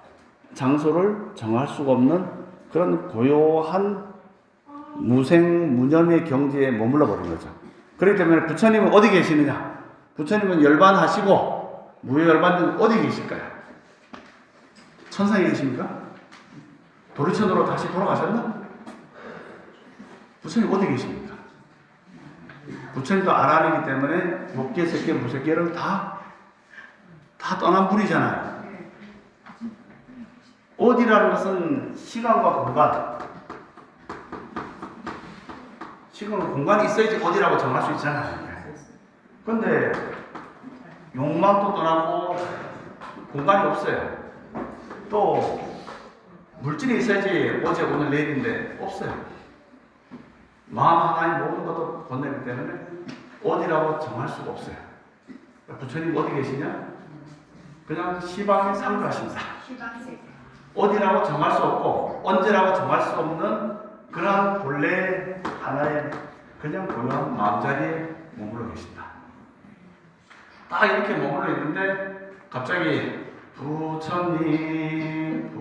장소를 정할 수가 없는 그런 고요한 무생무념의 경지에 머물러 버린 거죠. 그렇기 때문에 부처님은 어디 계시느냐? 부처님은 열반하시고 무열반은 어디 계실까요? 천상에 계십니까? 도리천으로 다시 돌아가셨나? 부처님 어디 계십니까? 부처님도 아라니기 때문에 욕계, 색계, 무색계를 다 떠난 분이잖아요. 어디라는 것은 시간과 공간. 시간과 공간이 있어야지 어디라고 정할 수 있잖아요. 그런데 욕망도 떠나고 공간이 없어요. 또 물질이 있어야지 어제 오늘 내일인데 없어요. 마음 하나의 모든 것도 건네기 때문에 어디라고 정할 수가 없어요. 부처님 어디 계시냐? 그냥 시방에 상주하십니다. 어디라고 정할 수 없고 언제라고 정할 수 없는 그런 본래 하나의 그냥 고요한 마음자리에 머물러 계신다. 딱 이렇게 머물러 있는데 갑자기 부처님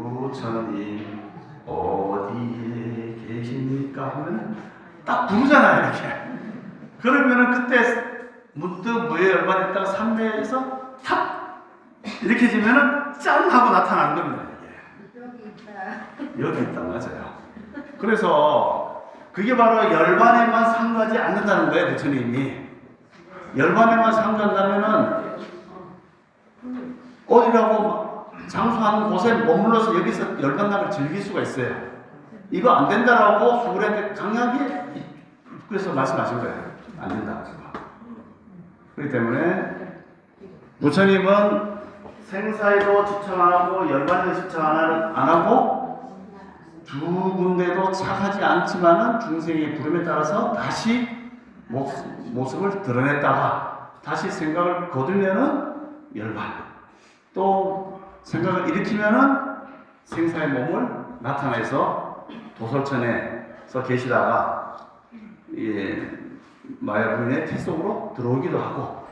어디에 계십니까? 하면 딱 부르잖아요, 이렇게. 그러면은 그때 문득 무에 열반했다가 삼매에서 탁 이렇게 지면은 짠 하고 나타나는 겁니다. 이게. 여기 있다, 맞아요. 그래서 그게 바로 열반에만 상주하지 않는다는 거예요, 부처님이. 열반에만 상주한다면은 어디라고 장수하는 곳에 머물러서 여기서 열반락을 즐길 수가 있어요. 이거 안 된다라고 수구레한테 강하게 그래서 말씀하신 거예요. 안 된다. 그렇기 때문에 부처님은 생사에도 집착 안 하고 열반에도 집착 안 하고 두 군데도 착하지 않지만은 중생의 부름에 따라서 다시 모습을 드러냈다가 다시 생각을 거두면은 열반. 또 생각을 일으키면은 생사의 몸을 나타내서 도솔천에서 계시다가 마야 부인의 태 속으로 들어오기도 하고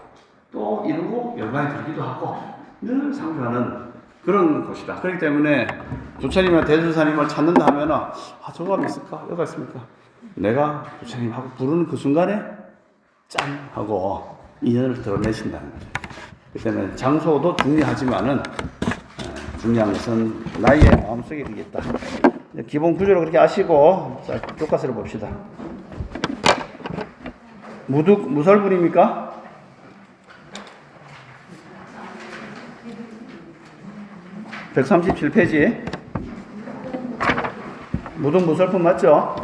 또 이루고 열반에 들기도 하고 늘 상주하는 그런 곳이다. 그렇기 때문에 부처님이나 대주사님을 찾는다 하면은 저거 있을까? 여기가 있습니까? 내가 부처님하고 부르는 그 순간에 짠 하고 인연을 드러내신다는 거죠. 그렇기 때문에 장소도 중요하지만은 중요한 것은 나의 마음속에 있겠다. 기본 구조를 그렇게 아시고 자, 교과서를 봅시다. 무설불입니까? (137페이지) 무등무설품 맞죠?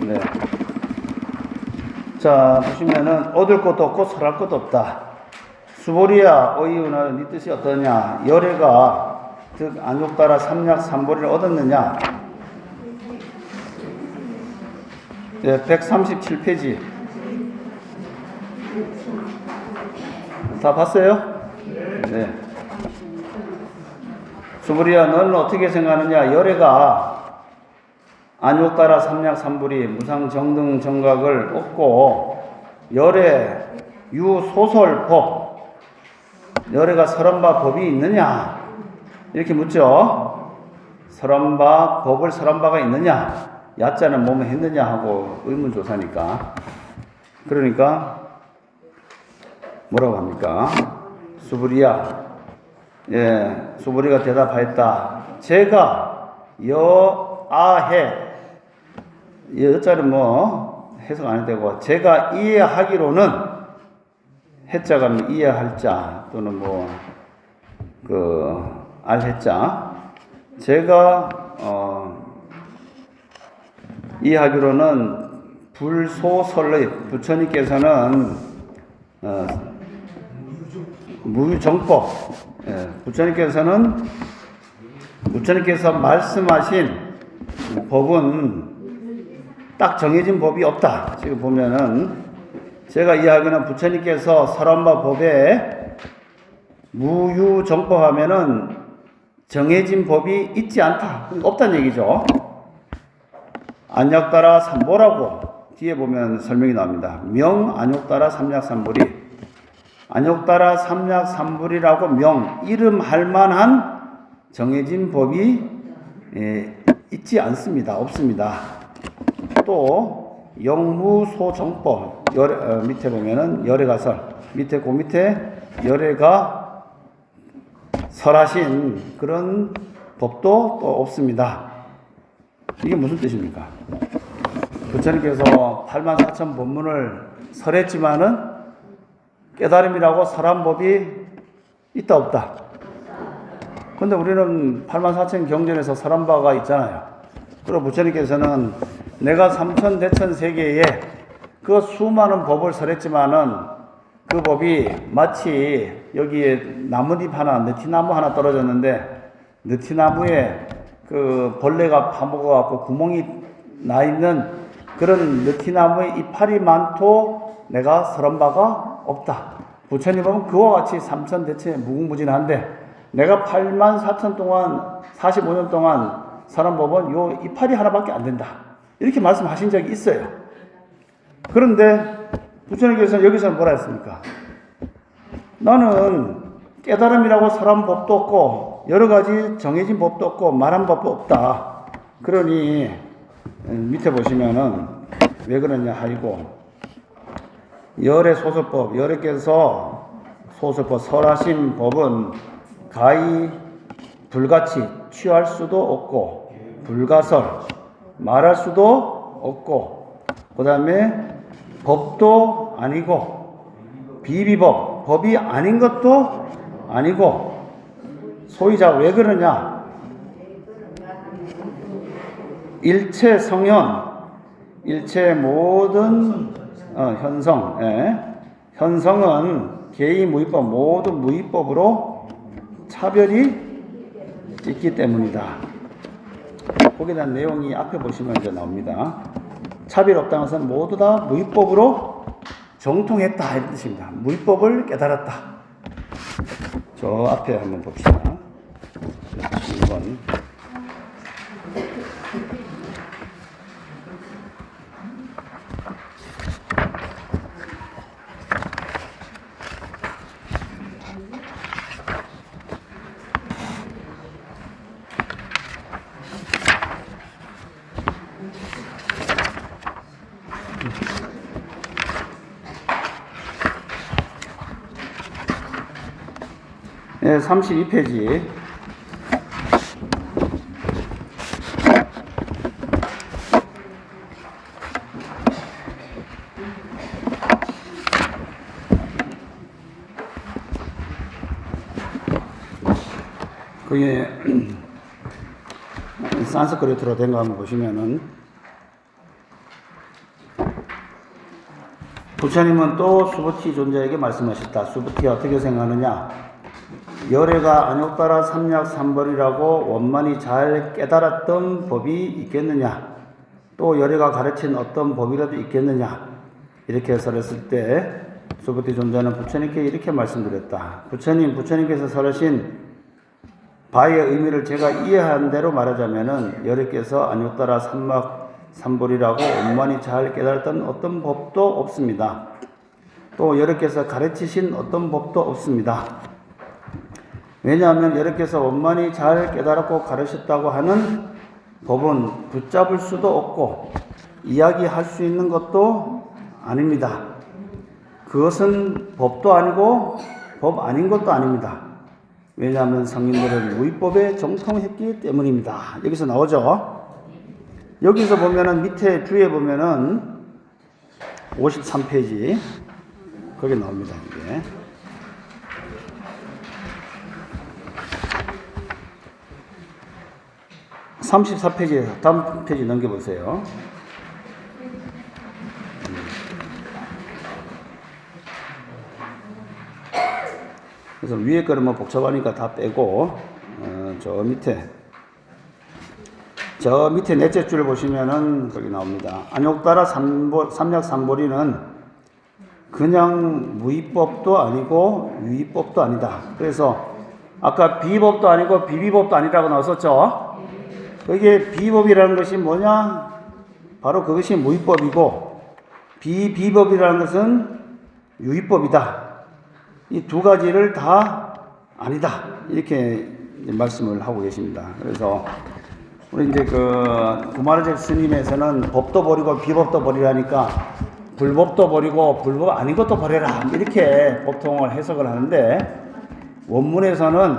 네. 자 보시면은 얻을 것도 없고 설할 것도 없다. 수보리야 어이유는 네 뜻이 어떠냐? 열애가 즉 안욕따라 삼약 삼보리를 얻었느냐? 네, 137페이지 다 봤어요? 네. 수보리야 너는 어떻게 생각하느냐? 열애가 안욕따라 삼약 삼보리 무상정등 정각을 얻고 열애 유소설법 열애가 설한바 법이 있느냐? 이렇게 묻죠. 설한바 법을 설한바가 있느냐? 야자는 몸에 했느냐 하고 의문조사니까. 그러니까 뭐라고 합니까? 수브리야. 예, 수브리가 대답하였다. 제가 여아해. 여자는 뭐 해석 안 해도 되고, 제가 이해하기로는, 해자가 이해할 자 또는 알해자. 제가 이해하기로는 불소설의 부처님께서는 무유정법, 부처님께서 말씀하신 법은 딱 정해진 법이 없다. 지금 보면은 제가 이해하기는 부처님께서 설한바 법에 무유정법하면은 정해진 법이 있지 않다. 없다는 얘기죠. 안약따라 삼보라고 뒤에 보면 설명이 나옵니다. 명 안욕따라 삼약삼불이, 안욕따라 삼약삼불이라고 이름 할 만한 정해진 법이 있지 않습니다. 없습니다. 또 영무소정법, 밑에 보면은 열애가설, 밑에 열애가 설하신 그런 법도 또 없습니다. 이게 무슨 뜻입니까? 부처님께서 84,000 법문을 설했지만은 깨달음이라고 설한 법이 있다 없다? 근데 우리는 84,000 경전에서 설한 바가 있잖아요. 그리고 부처님께서는 내가 삼천대천 세계에 그 수많은 법을 설했지만은 그 법이 마치 여기에 나뭇잎 하나, 느티나무 하나 떨어졌는데 느티나무에 그 벌레가 파먹어갖고 구멍이 나 있는 그런 느티나무의 이파리 많도 내가 설한 바가 없다. 부처님은 그와 같이 삼천대천에 무궁무진한데 내가 84,000 동안 45년 동안 설한 법은 요 이파리 하나밖에 안 된다. 이렇게 말씀하신 적이 있어요. 그런데 부처님께서는 여기서는 뭐라 했습니까? 나는 깨달음이라고 설한 법도 없고 여러 가지 정해진 법도 없고 말한 법도 없다. 그러니 밑에 보시면은 왜 그러냐 하이고 열의 소설법, 열애께서 소설법 설하신 법은 가히 불같이 취할 수도 없고 불가설 말할 수도 없고 그 다음에 법도 아니고 비비법 법이 아닌 것도 아니고 소위자 왜 그러냐? 일체 성현, 일체 모든 현성, 현성은 개의 무위법, 모든 무위법으로 차별이 있기 때문이다. 거기에 대한 내용이 앞에 보시면 이제 나옵니다. 차별 없다는 것은 모두 다 무위법으로 정통했다 이런 뜻입니다. 무위법을 깨달았다. 저 앞에 한번 봅시다. 2번. 네, 32페이지. 그게 산스크리트로 된 거 한번 보시면은 부처님은 또 수부티 존재에게 말씀하셨다. 수부티가 어떻게 생각하느냐? 열애가 안욕따라 삼약삼벌이라고 원만히 잘 깨달았던 법이 있겠느냐? 또 열애가 가르친 어떤 법이라도 있겠느냐? 이렇게 설했을 때 수부티 존재는 부처님께 이렇게 말씀드렸다. 부처님께서 설하신 바의 의미를 제가 이해한 대로 말하자면은 열애께서 안욕따라 삼약삼벌이라고 원만히 잘 깨달았던 어떤 법도 없습니다. 또 열애께서 가르치신 어떤 법도 없습니다. 왜냐하면 열애께서 원만히 잘 깨달았고 가르쳤다고 하는 법은 붙잡을 수도 없고 이야기할 수 있는 것도 아닙니다. 그것은 법도 아니고 법 아닌 것도 아닙니다. 왜냐하면 성인들은 무위법에 정통했기 때문입니다. 여기서 나오죠. 여기서 보면은 밑에 주에 보면은 53페이지 거기 나옵니다. 이게 34페이지에서 다음 페이지 넘겨보세요. 그래서 위에 거는 뭐 복잡하니까 다 빼고 저 밑에 넷째 줄 보시면은 거기 나옵니다. 안욕따라 삼약 삼보리는 그냥 무위법도 아니고 유위법도 아니다. 그래서 아까 비법도 아니고 비비법도 아니라고 나왔었죠. 그게 비법이라는 것이 뭐냐? 바로 그것이 무위법이고 비비법이라는 것은 유위법이다. 이 두 가지를 다 아니다. 이렇게 말씀을 하고 계십니다. 그래서 우리 이제 구마르제 스님에서는 법도 버리고 비법도 버리라니까 불법도 버리고 불법 아닌 것도 버려라. 이렇게 보통을 해석을 하는데 원문에서는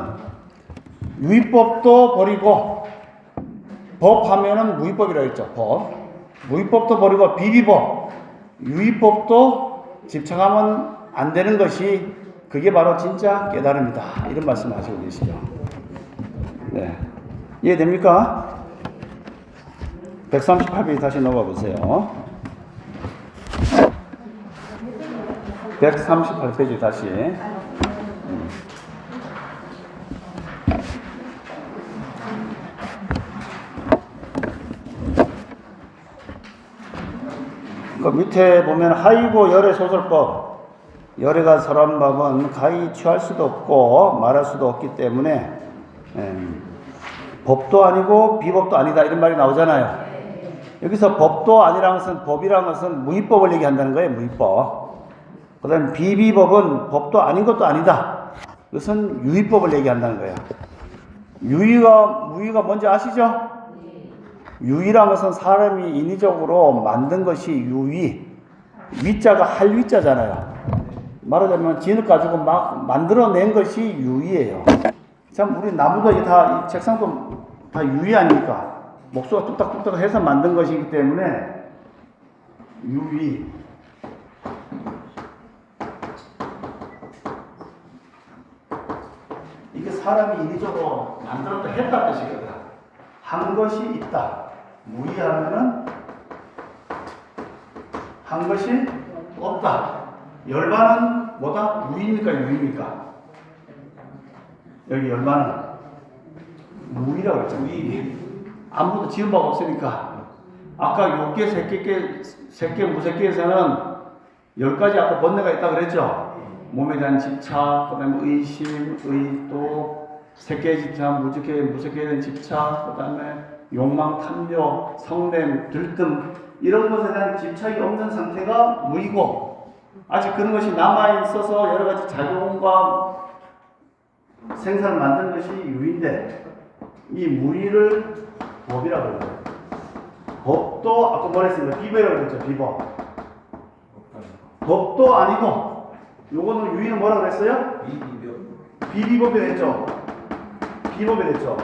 유위법도 버리고 법하면은 무위법이라고 했죠. 법. 무위법도 버리고 비비법, 유위법도 집착하면 안 되는 것이 그게 바로 진짜 깨달음이다. 이런 말씀 하시고 계시죠. 네. 이해됩니까? 138페이지 다시 넘어가 보세요. 138페이지 다시. 그 밑에 보면 하이고 열의 소설법. 열애가 설한 법은 가히 취할 수도 없고 말할 수도 없기 때문에 법도 아니고 비법도 아니다 이런 말이 나오잖아요. 여기서 법도 아니라는 것은 법이라는 것은 무위법을 얘기한다는 거예요. 무위법. 그 다음에 비비법은 법도 아닌 것도 아니다. 이것은 유위법을 얘기한다는 거예요. 무위가 뭔지 아시죠? 유위라는 것은 사람이 인위적으로 만든 것이 유위. 위자가 할위자잖아요. 말하자면 진을 가지고 막 만들어낸 것이 유위예요. 참 우리 나무도 다 이 책상도 다 유위 아닙니까? 목수가 뚝딱뚝딱 해서 만든 것이기 때문에 유위. 이게 사람이 인위적으로 만들었다 했다는 뜻이거든. 한 것이 있다. 무위하면은 한 것이 없다. 열반은 뭐다? 무위입니까? 유위입니까? 여기 열반은 무위라고 했죠. 무위. 아무것도 지은 바가 없으니까. 아까 욕계, 색계, 무색계에서는 10가지 아까 번뇌가 있다고 그랬죠. 몸에 대한 집착, 그 다음에 의심, 의도, 색계의 집착, 무색계에 대한 집착, 그 다음에 욕망, 탐욕, 성냄, 들뜸 이런 것에 대한 집착이 없는 상태가 무위고 아직 그런 것이 남아있어서 여러가지 작용과 생산을 만드는 것이 유위인데 이 무위를 법이라고 해요. 법도 아까 뭐랬습니까? 비법이라고 그랬죠. 비법. 법도 아니고 요거는 유위는 뭐라고 그랬어요? 비비법이라고 했죠. 비법이라고 했죠.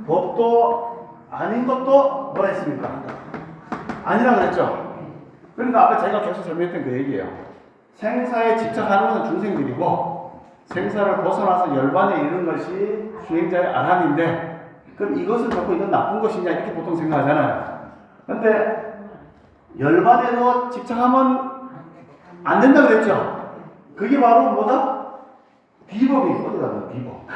법도 아닌 것도 뭐라 했습니까? 아니라고 그랬죠. 그러니까 아까 제가 계속 설명했던 그 얘기예요. 생사에 집착하는 것은 중생들이고 생사를 벗어나서 열반에 이르는 것이 수행자의 아함인데 그럼 이것을 갖고 이건 나쁜 것이냐 이렇게 보통 생각하잖아요. 근데 열반에도 집착하면 안 된다 그랬죠. 그게 바로 뭐다? 비법이 어디 가나 비법.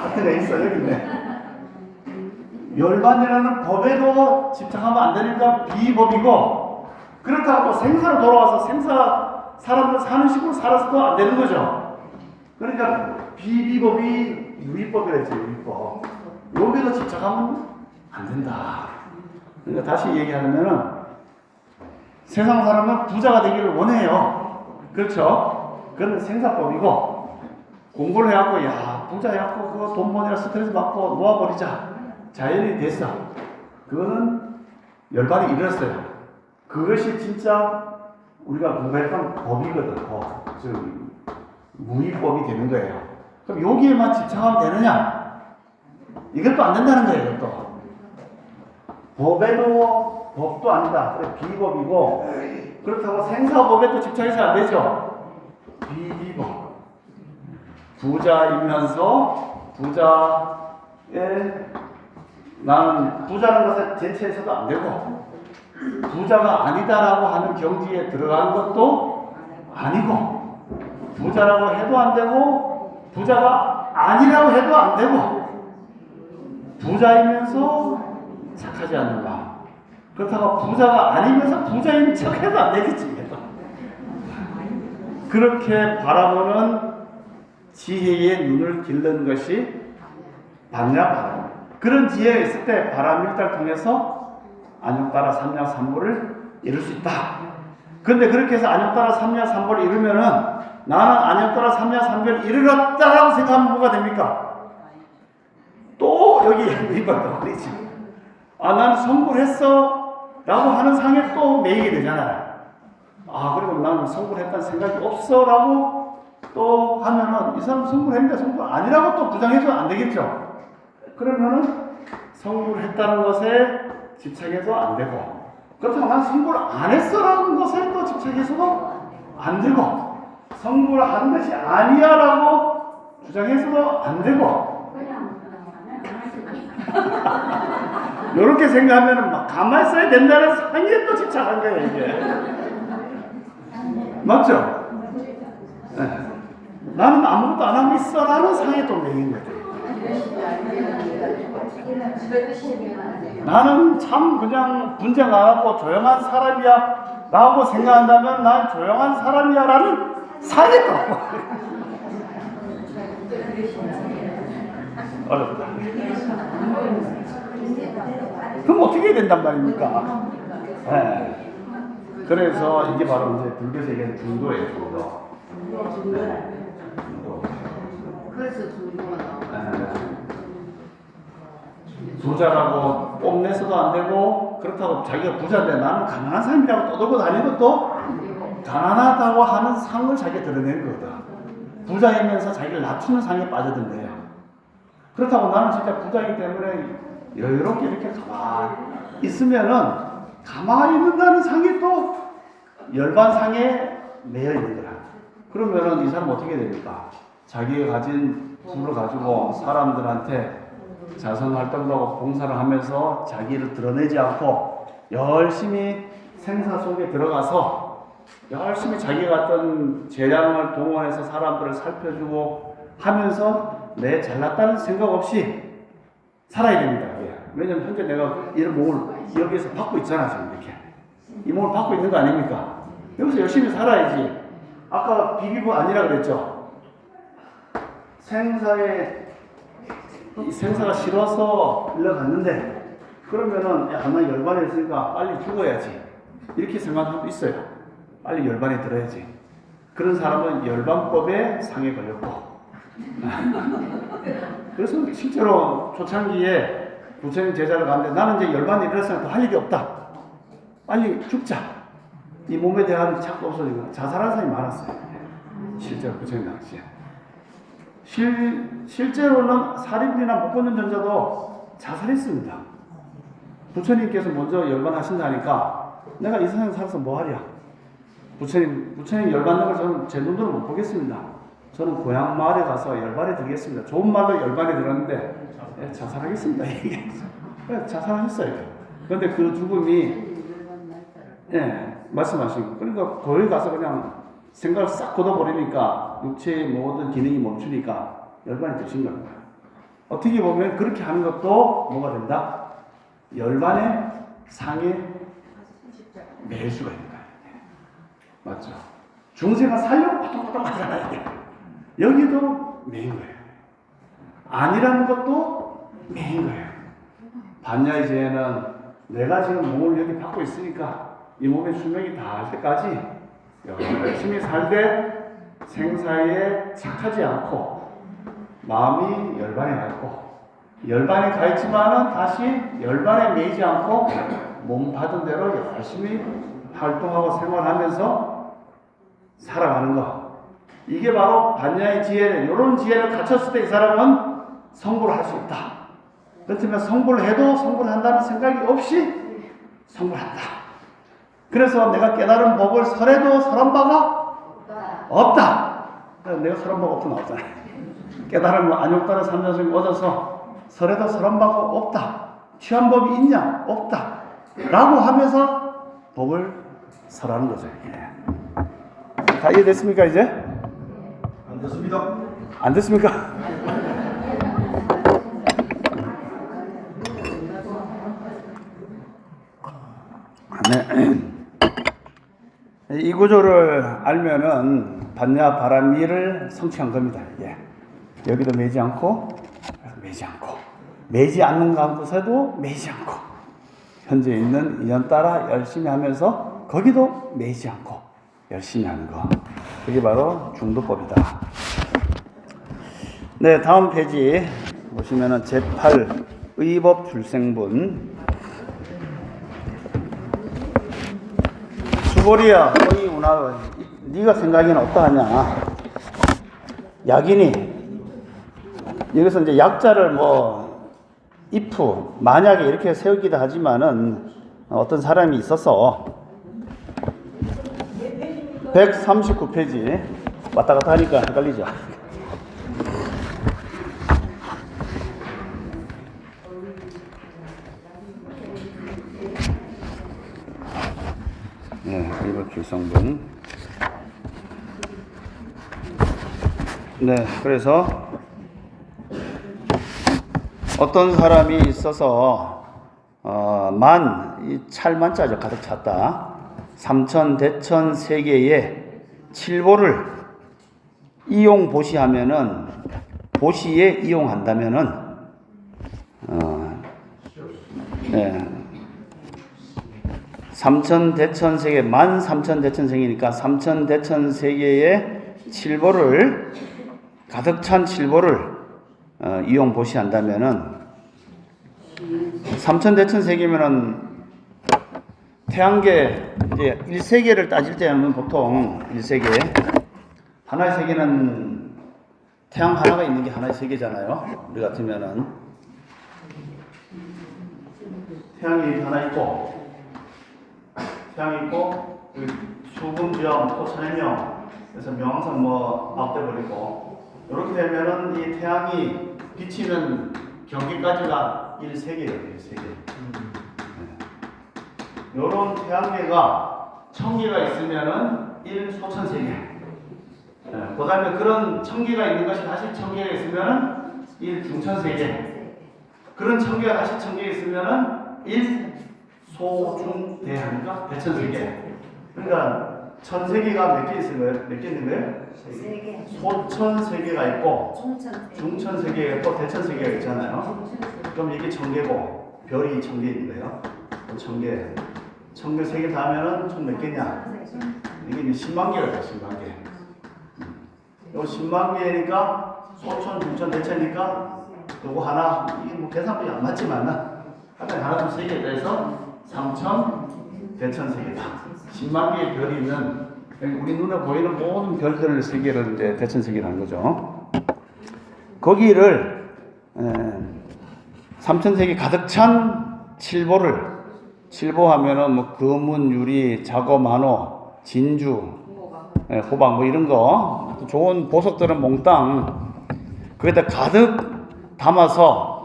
하트가 있어 여기 있네. 열반이라는 법에도 집착하면 안 되니까 비법이고 그렇다고 또 생사로 돌아와서 사람들 사는 식으로 살아서도 안 되는 거죠. 그러니까 비비법이 유위법이라 했죠. 유위법. 여기도 집착하면 안 된다. 그러니까 다시 얘기하면은 세상 사람은 부자가 되기를 원해요. 그렇죠? 그건 생사법이고 공부를 해갖고 부자 해갖고 그 돈 버느라 스트레스 받고 놓아버리자. 자연이 됐어. 그거는 열반이 이뤘어요. 그것이 진짜 우리가 공부했던 법이거든. 법. 즉 무위법이 되는 거예요. 그럼 여기에만 집착하면 되느냐? 이것도 안 된다는 거예요. 이것도 법에도 법도 아니다. 비법이고, 그렇다고 생사법에도 집착해서 안 되죠. 비비법. 부자이면서 부자에 나는 부자는 것에 대체해서도 안 되고, 부자가 아니다라고 하는 경지에 들어간 것도 아니고, 부자라고 해도 안 되고, 부자가 아니라고 해도 안 되고, 부자이면서 착하지 않는 마음. 그렇다고 부자가 아니면서 부자인 척해도 안 되겠지. 그렇게 바라보는 지혜의 눈을 길른 것이 반야바람. 그런 지혜가 있을 때 바람일달 통해서 안욕따라 삼야삼보를 이룰 수 있다. 그런데 그렇게 해서 안욕따라 삼야삼보를 이루면은 나는 안욕따라 삼야삼보를 이루었다라고 생각하면 뭐가 됩니까? 또 여기 위반도 걸리지. 나는 성불 했어 라고 하는 상에 또 매이게 되잖아요. 그리고 나는 성불 했다는 생각이 없어 라고 또 하면은 이 사람 성불 했는데 성불 아니라고 또 부정해서는 안 되겠죠. 그러면은 성불 했다는 것에 집착해서 안 되고, 그렇다고 난 성불 안 했어 라는 것에 또 집착해서도 안 되고, 성불 한 것이 아니야 라고 주장해서도 안 되고, 이렇게 생각하면 막 가만히 있어야 된다는 상에 또 집착한 거예요, 이게. 맞죠? 네. 나는 아무것도 안 하고 있어 라는 상에 또 매긴 거죠. 나는 참 그냥 분쟁 안 하고 조용한 사람이야 라고 생각한다면 난 조용한 사람이야 라는 상에 또 어렵다. 그럼 어떻게 해야 된단 말입니까? 네. 그래서 이게 바로 이제 불교에서 얘기하는 중도예요, 중도. 그래서 중도가 나와요. 부자라고 뽐내서도 안 되고, 그렇다고 자기가 부자인데 나는 가난한 사람이라고 떠들고 다니는 것도 가난하다고 하는 상을 자기가 드러내는 거거든. 부자이면서 자기를 낮추는 상에 빠져든 거예요. 그렇다고 나는 진짜 부자이기 때문에 여유롭게 이렇게 가만히 있으면은 가만히 있는다는 상이 또 열반상에 매여 있는 거야. 그러면은 이 사람 어떻게 됩니까? 자기가 가진 부를 가지고 사람들한테 자선 활동도 하고 봉사를 하면서 자기를 드러내지 않고 열심히 생사 속에 들어가서 열심히 자기가 어떤 재량을 동원해서 사람들을 살펴주고 하면서 내 잘났다는 생각 없이 살아야 됩니다. 왜냐면 현재 내가 이런 몸을 여기에서 받고 있잖아, 지금 이렇게. 이 몸을 받고 있는 거 아닙니까? 여기서 열심히 살아야지. 아까 비비부 아니라 그랬죠? 생사가 싫어서 일러갔는데, 그러면은, 나 열반에 있으니까 빨리 죽어야지. 이렇게 생각하는 사람도 있어요. 빨리 열반에 들어야지. 그런 사람은 열반법에 상해 걸렸고. 그래서 실제로 초창기에 부처님 제자를 가는데 나는 이제 열반에 일어나서 할 일이 없다. 빨리 죽자. 이 몸에 대한 착도 없어지고 자살하는 사람이 많았어요. 실제로 부처님 당시에. 실제로는 살인이나 못 받는 전자도 자살했습니다. 부처님께서 먼저 열반하신다니까 내가 이 세상에 살아서 뭐 하랴. 부처님 열받는 걸 저는 제 눈으로 못 보겠습니다. 저는 고향 마을에 가서 열반에 들겠습니다. 좋은 말로 열반에 들었는데 자살하겠습니다. 자살하셨어요. 그런데 그 죽음이 말씀하신 그러니까 거기 가서 그냥 생각을 싹 걷어버리니까 육체의 모든 기능이 멈추니까 열반에 드신 겁니다. 어떻게 보면 그렇게 하는 것도 뭐가 된다? 열반의 상에 매일 수가 있는 거예요. 맞죠? 중생을 살려고 바닥바닥 하잖아요. 여기도 매인 거예요. 아니라는 것도 매인 거예요. 반야의 죄는 내가 지금 몸을 여기 받고 있으니까 이 몸의 수명이 닿을 때까지 열심히 살되 생사에 착하지 않고 마음이 열반에 맑고 열반에 가 있지만은 다시 열반에 매이지 않고 몸 받은 대로 열심히 활동하고 생활하면서 살아가는 거. 이게 바로 반야의 지혜를, 이런 지혜를 갖췄을 때 이 사람은 성불을 할 수 있다. 그렇지만 성불을 해도 성불을 한다는 생각이 없이 성불을 한다. 그래서 내가 깨달은 법을 설해도 설한 바가 없다. 내가 설한 바가 없다 나오잖아요. 깨달은 안욕다는 삼자성이 얻어서 설해도 설한 바가 없다. 취한 법이 있냐? 없다. 라고 하면서 법을 설하는 거죠. 예. 다 이해됐습니까 이제? 안 됐습니다. 안 됐습니까? 네. 이 구조를 알면은 반야 바람미를 성취한 겁니다. 예. 여기도 매지 않고, 매지 않고, 매지 않는 곳에도 매지 않고, 현재 있는 인연 따라 열심히 하면서 거기도 매지 않고 열심히 하는 거. 그게 바로 중도법이다. 네, 다음 페이지 보시면은 제8 의법 출생분. 수보리야, 어이 운하, 네가 생각에는 어떠하냐? 약이니 여기서 이제 약자를 뭐 if 만약에 이렇게 세우기도 하지만은 어떤 사람이 있어서 139페이지 왔다 갔다 하니까 헷갈리죠. 네, 일본 필성분. 네, 그래서 어떤 사람이 있어서 이 찰만자죠. 가득 찼다. 삼천 대천 세계의 칠보를 이용 보시하면은 보시에 이용한다면은 네. 삼천 대천 세계 만 삼천 대천 세계니까 삼천 대천 세계의 칠보를 가득 찬 칠보를 이용 보시한다면은 삼천 대천 세계면은 태양계 이제 1세계를 따질 때는 보통 1세계 하나의 세계는 태양 하나가 있는 게 하나의 세계잖아요. 우리 같으면은 태양이 하나 있고 태양이 있고 수분지형 토천해명 그래서 명왕산 뭐 앞대 버리고 이렇게 되면은 이 태양이 비치는 경계까지가 1세계예요. 1세계. 요런 태양계가 1000개가 있으면은 1소천세계. 그 다음에 그런 1000개가 있는 것이 다시 1000개가 있으면은 1중천세계. 그런 1000개가 다시 1000개 있으면은 1소중대하니까 대천세계. 그러니까 천세계가 몇 개 있는 거예요? 몇 개 있는 거예요? 소천세계가 있고 중천세계가 있고 대천세계가 있잖아요. 그럼 이게 1000개고 별이 1000개 있는 거예요. 1000개. 1000개 3개 다 하면은 총 몇 개냐? 이게 이제 10만 개가 돼요. 10만 개. 요 10만 개니까 소천, 중천, 대천이니까 요거 하나 이게 뭐 계산법이 안 맞지만 하여튼 하나 좀 3개 돼서 3천 대천 세계다. 10만 개의 별이 있는 우리 눈에 보이는 모든 별들을 세계를 이제 대천 세계라는 거죠. 거기를 3천 세계 가득 찬 칠보를 칠보하면은 뭐 금은 유리, 자거, 만호, 진주, 호박 뭐 이런 거 좋은 보석들은 몽땅 거기다 가득 담아서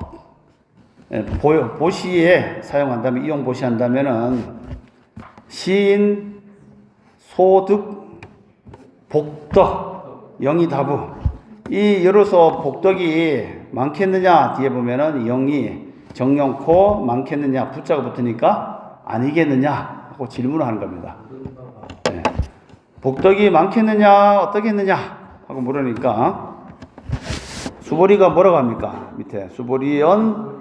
보시에 사용한다면 이용 보시한다면은 시인, 소득, 복덕, 영이다부 이 여로서 복덕이 많겠느냐 뒤에 보면은 영이 정령코 많겠느냐 부자가 붙으니까 아니겠느냐 하고 질문을 하는 겁니다. 네. 복덕이 많겠느냐 어떻겠느냐 하고 물으니까 수보리가 뭐라고 합니까? 밑에 수보리연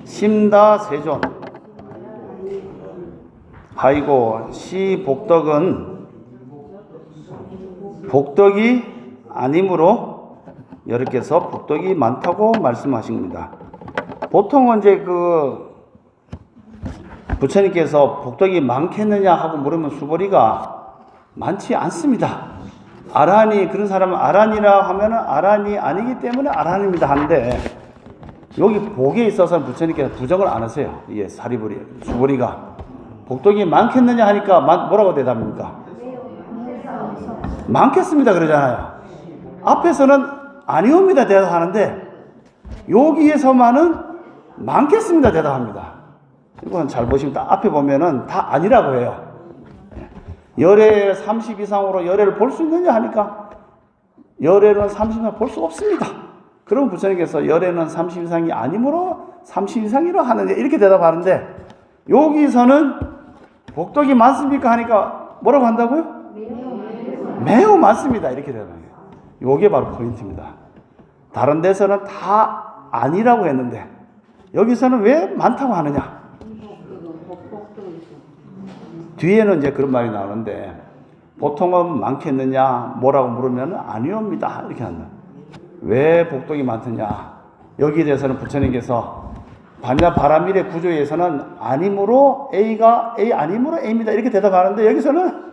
심다세존 하이고 시 복덕은 복덕이 아니므로 여러께서 복덕이 많다고 말씀하신 겁니다. 보통은 이제 그 부처님께서 복덕이 많겠느냐 하고 물으면 수보리가 많지 않습니다. 아란이, 그런 사람은 아란이라 하면은 아란이 아니기 때문에 아란입니다 하는데, 여기 복에 있어서는 부처님께서 부정을 안 하세요. 이게 수보리가 복덕이 많겠느냐 하니까 뭐라고 대답합니까? 많겠습니다 그러잖아요. 앞에서는 아니옵니다 대답하는데 여기에서만은 많겠습니다 대답합니다. 이건 잘 보시면 앞에 보면은 다 아니라고 해요. 열애 30 이상으로 열애를 볼 수 있느냐 하니까 열애는 30 이상 볼 수 없습니다. 그럼 부처님께서 열애는 30 이상이 아니므로 30 이상이라 하는데 이렇게 대답하는데, 여기서는 복덕이 많습니까 하니까 뭐라고 한다고요? 매우 많습니다 이렇게 대답해요. 이게 바로 포인트입니다. 다른 데서는 다 아니라고 했는데 여기서는 왜 많다고 하느냐? 뒤에는 이제 그런 말이 나오는데, 보통은 많겠느냐 뭐라고 물으면 아니옵니다 이렇게 한다. 왜 복덕이 많느냐? 여기에 대해서는 부처님께서 반야 바라밀의 구조에서는 아니므로 A가 A 아니므로 A입니다 이렇게 대답하는데, 여기서는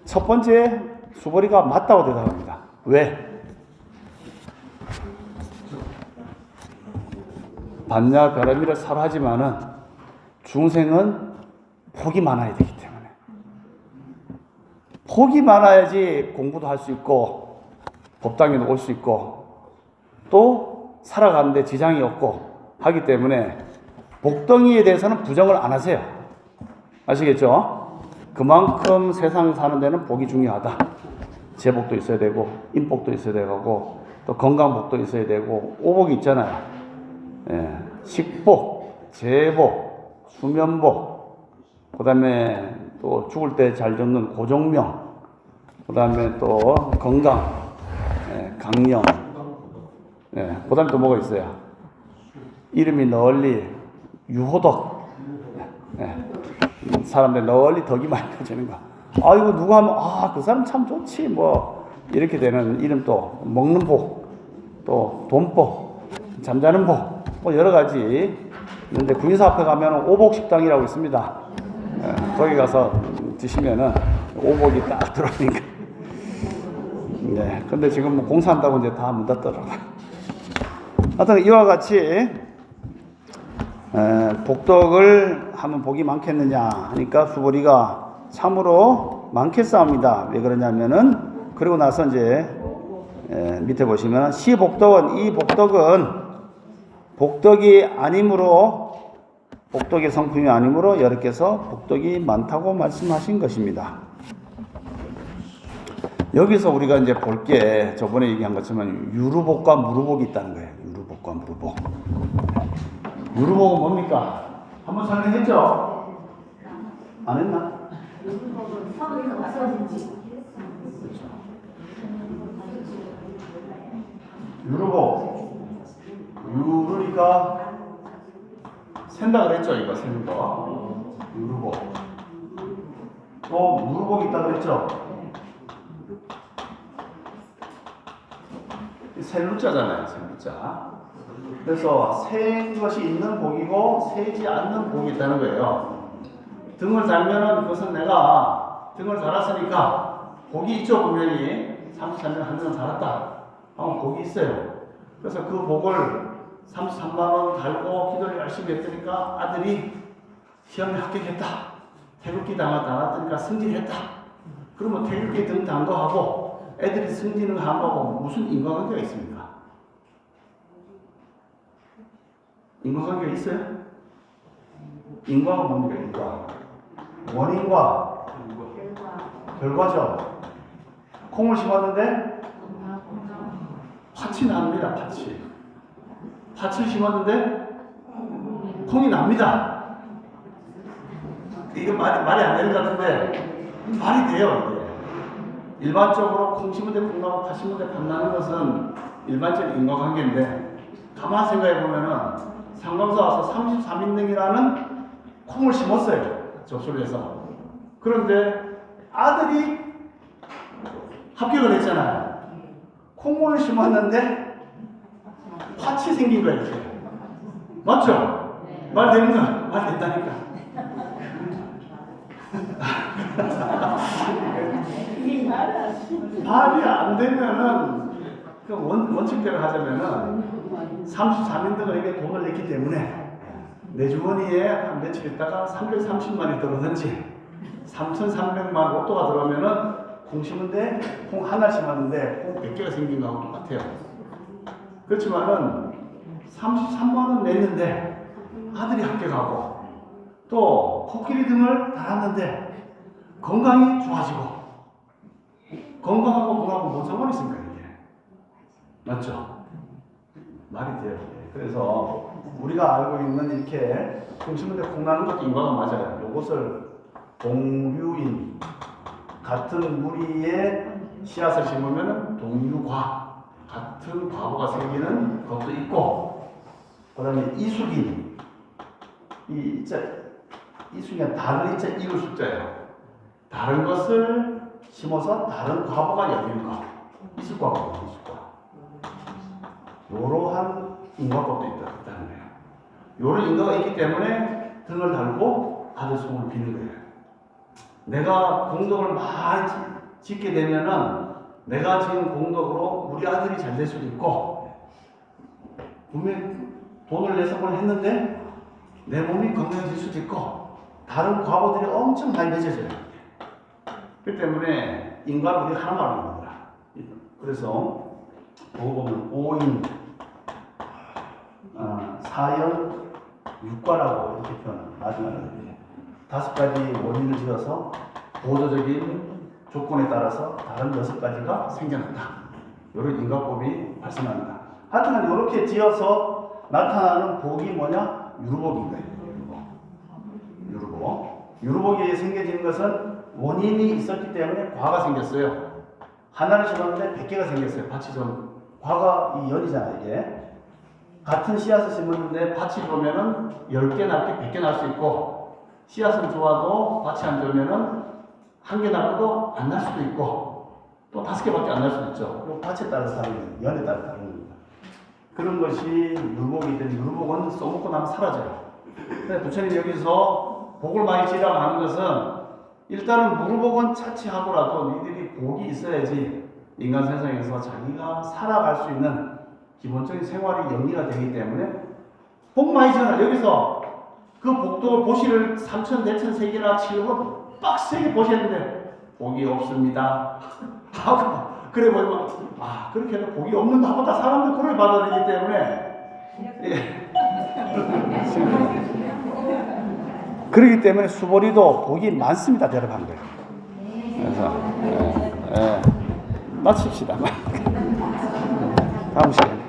첫 번째 수보리가 맞다고 대답합니다. 왜? 반야 바라밀을 설하지만은 중생은 폭이 많아야 되기 때문에, 폭이 많아야지 공부도 할 수 있고 법당에도 올 수 있고 또 살아가는데 지장이 없고 하기 때문에 복덩이에 대해서는 부정을 안 하세요. 아시겠죠? 그만큼 세상 사는 데는 복이 중요하다. 재복도 있어야 되고 인복도 있어야 되고 또 건강복도 있어야 되고 오복이 있잖아요. 예, 식복, 재복, 수면복, 그 다음에 또 죽을 때 잘 적는 고종명, 그 다음에 또 건강, 예, 강령, 예, 그 다음에 또 뭐가 있어요? 이름이 널리 유호덕, 예, 사람들 널리 덕이 많이 퍼지는 거. 아, 이거 누가 하면, 아, 그 사람 참 좋지, 뭐, 이렇게 되는 이름, 또 먹는 복, 또 돈복, 잠자는 복, 뭐 여러 가지 있는데, 구인사 앞에 가면 오복식당이라고 있습니다. 예, 거기 가서 드시면은 오복이 딱 들어오니까. 네, 근데 지금 뭐 공사한다고 이제 다 문 닫더라고요. 하여튼 이와 같이 복덕을 하면 복이 많겠느냐 하니까 수보리가 참으로 많겠사옵니다. 왜 그러냐면은, 그리고 나서 이제 밑에 보시면 시복덕은, 이 복덕은 복덕이 아니므로, 복덕의 성품이 아니므로 여러께서 복덕이 많다고 말씀하신 것입니다. 여기서 우리가 이제 볼 게 저번에 얘기한 것처럼 유루복과 무루복이 있다는 거예요. 유루복과 무루복. 유루복은 뭡니까? 한번 설명했죠? 안 했나? 유루복. 유루니까 샌다 그랬죠? 이거 세는 거. 유루복. 또 무루복 있다 그랬죠? 셀루자잖아요, 셀루자. 그래서 센 것이 있는 복이고 세지 않는 복이 있다는 거예요. 등을 달면은 그것은 내가 등을 달았으니까 복이 있죠, 분명히. 33년 한 등을 달았다 하면 복이 있어요. 그래서 그 복을 33만 원 달고 기도를 열심히 했으니까 아들이 시험에 합격했다. 태극기 달았으니까 승진했다. 그러면 태극기 등 단 거하고 애들이 승진을 한 거하고 무슨 인과관계가 있습니까? 인과관계가 있어요? 인과가 뭡니까? 인과. 원인과 결과죠. 콩을 심었는데 팥이 납니다. 팥을 심었는데 콩이 납니다. 이거 말이 안 되는 것 같은데 말이 돼요. 이게. 일반적으로 콩 심은 데 콩 나고 팥 심은 데 팥 나는 것은 일반적인 인과관계인데, 가만 생각해 보면은 상감사 와서 33인등이라는 콩을 심었어요. 접수를 해서. 그런데 아들이 합격을 했잖아요. 콩을 심었는데 팥이 생긴 거예요. 맞죠? 네. 말 되는 거야. 말 된다니까. 말이 안 되면은 그 원칙대로 하자면은 33인들에게 돈을 냈기 때문에 내 주머니에 한 며칠 있다가 330만이 들어오든지 3,300만 로또가 들어오면은 콩 심은데 콩 하나 심었는데 콩 100개가 생긴 거하고 똑같아요. 그렇지만은 33만 원 냈는데 아들이 학교 가고 또 코끼리 등을 달았는데 건강이 좋아지고 건강하고 뭐하고 뭔 상관이 있습니까 이게? 맞죠? 말이 돼요. 그래서 우리가 알고 있는 이렇게 콩 심은데 콩 나는 것도 인과가 맞아요. 이것을 동류인 같은 무리에 씨앗을 심으면 동류과 같은 과보가 생기는 것도 있고, 그 다음에 이숙인, 이숙인 다른 이자 이을 숫자예요. 다른 것을 심어서 다른 과보가 열리는 것, 이숙과보, 이숙과. 이러한 인과법도 있다는 거예요. 이런 인과가 있기 때문에 등을 달고 아들 소원을 비는 거예요. 내가 공덕을 많이 짓게 되면은 내가 지은 공덕으로 우리 아들이 잘 될 수도 있고, 분명히 돈을 내서 뭘 했는데 내 몸이 건강해질 수도 있고, 다른 과보들이 엄청 많이 맺어져요. 그렇기 때문에 인과를 우리 하나만 알고 있는 거야. 그래서 보고 보면 5인, 4연, 6과라고 이렇게 표현합니다. 마지막에 5가지 원인을 지어서 보조적인 조건에 따라서 다른 6가지가 생겨난다. 이런 인과법이 발생합니다. 하여튼 이렇게 지어서 나타나는 복이 뭐냐? 유루복인 거예요. 유루복이 생겨지는 것은 원인이 있었기 때문에 과가 생겼어요. 하나를 심었는데 100개가 생겼어요. 밭이 좀 과가 이 연이잖아요. 이게 같은 씨앗을 심었는데 밭이 좋으면은 10개 날게 100개 날 수 있고, 씨앗은 좋아도 밭이 안 좋으면은 1개 나고도 안 날 수도 있고, 또 5개밖에 안 날 수도 있죠. 그 밭에 따라서 다른 거예요. 연에 따라 다른 겁니다. 그런 것이 유루복이든, 유루복은 써먹고 나면 사라져요. 근데 부처님 여기서 복을 많이 지라고 하는 것은 일단은 무루복은 차치하고라도 니들이 복이 있어야지 인간 세상에서 자기가 살아갈 수 있는 기본적인 생활이 영리가 되기 때문에 복 많이 지어라. 여기서 그 복도 보시를 3천, 4천, 3개나 치우고 빡세게 보셨는데 복이 없습니다. 하고 그래 보면 그렇게 해도 복이 없는가 보다. 사람들 그걸 받아들이기 때문에 그렇기 때문에 수보리도 복이 많습니다. 대답한 거예요. 그래서 마칩시다. 다음 시간에.